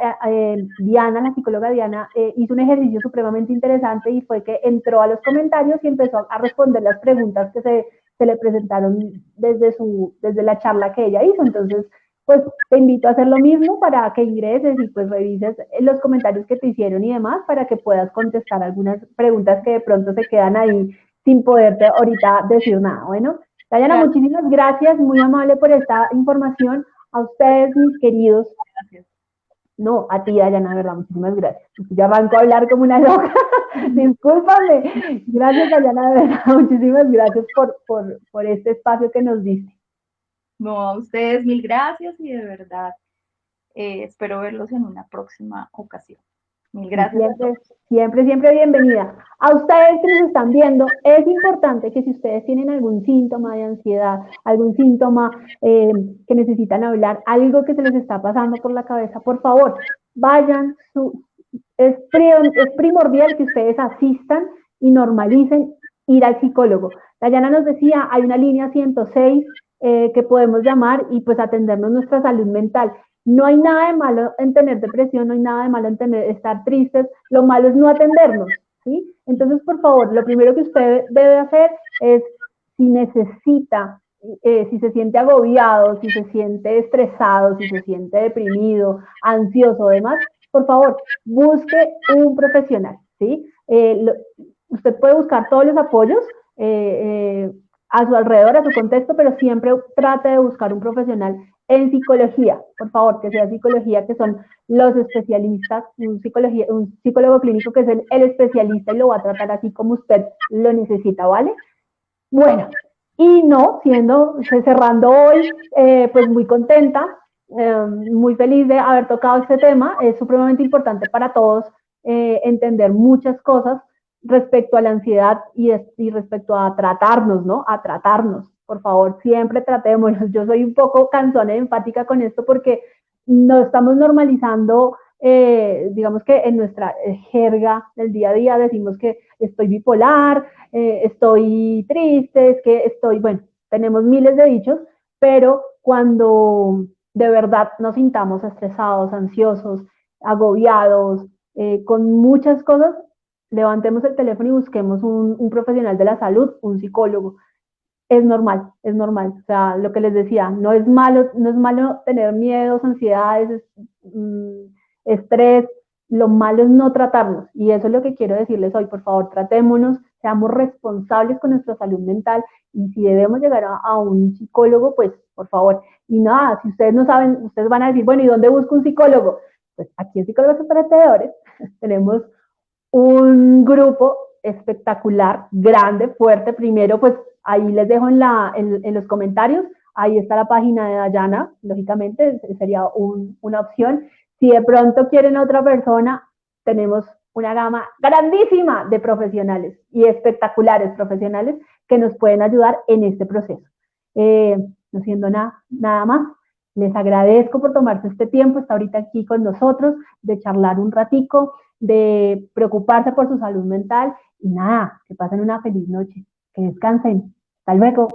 A: Diana, la psicóloga Diana, hizo un ejercicio supremamente interesante y fue que entró a los comentarios y empezó a responder las preguntas que se le presentaron desde la charla que ella hizo. Entonces, pues te invito a hacer lo mismo para que ingreses y pues revises los comentarios que te hicieron y demás para que puedas contestar algunas preguntas que de pronto se quedan ahí sin poderte ahorita decir nada. Bueno, Dayana,
B: Gracias.
A: muchísimas gracias, muy amable por esta información. A ustedes, mis queridos.
B: Gracias.
A: No, a ti, Dayana, verdad, muchísimas gracias. Yo arranco a hablar como una loca. Discúlpame. Gracias, Dayana, de verdad, muchísimas gracias por este espacio que nos diste.
B: No, a ustedes 1000 gracias y de verdad espero verlos en una próxima ocasión. 1000 gracias.
A: Siempre bienvenida. A ustedes que nos están viendo, es importante que si ustedes tienen algún síntoma de ansiedad, algún síntoma que necesitan hablar, algo que se les está pasando por la cabeza, por favor, vayan. Es primordial que ustedes asistan y normalicen ir al psicólogo. Dayana nos decía, hay una línea 106 que podemos llamar y pues atendernos nuestra salud mental. No hay nada de malo en tener depresión, no hay nada de malo en estar tristes, lo malo es no atendernos, ¿sí? Entonces, por favor, lo primero que usted debe hacer es, si necesita, si se siente agobiado, si se siente estresado, si se siente deprimido, ansioso, demás, por favor, busque un profesional, ¿sí? Usted puede buscar todos los apoyos a su alrededor, a su contexto, pero siempre trate de buscar un profesional en psicología, por favor, que sea psicología, que son los especialistas, un psicólogo clínico que es el especialista y lo va a tratar así como usted lo necesita, ¿vale? Bueno, y no, cerrando hoy, pues muy contenta, muy feliz de haber tocado este tema. Es supremamente importante para todos entender muchas cosas respecto a la ansiedad y respecto a tratarnos, ¿no? A tratarnos. Por favor, siempre tratemos. Yo soy un poco cansona y empática con esto porque no estamos normalizando, digamos que en nuestra jerga del día a día decimos que estoy bipolar, estoy triste, es que estoy, bueno, tenemos miles de dichos, pero cuando de verdad nos sintamos estresados, ansiosos, agobiados, con muchas cosas, levantemos el teléfono y busquemos un profesional de la salud, un psicólogo. Es normal. O sea, lo que les decía, no es malo tener miedos, ansiedades, estrés. Lo malo es no tratarnos. Y eso es lo que quiero decirles hoy. Por favor, tratémonos, seamos responsables con nuestra salud mental. Y si debemos llegar a un psicólogo, pues, por favor. Y nada, si ustedes no saben, ustedes van a decir, bueno, ¿y dónde busco un psicólogo? Pues aquí en Psicólogos Emprendedores tenemos un grupo espectacular, grande, fuerte. Primero, pues ahí les dejo en los comentarios, ahí está la página de Dayana, lógicamente sería una opción. Si de pronto quieren otra persona, tenemos una gama grandísima de profesionales y espectaculares profesionales que nos pueden ayudar en este proceso. No siendo nada más, les agradezco por tomarse este tiempo, está ahorita aquí con nosotros, de charlar un ratico, de preocuparse por su salud mental y nada, que pasen una feliz noche, que descansen. Hasta luego.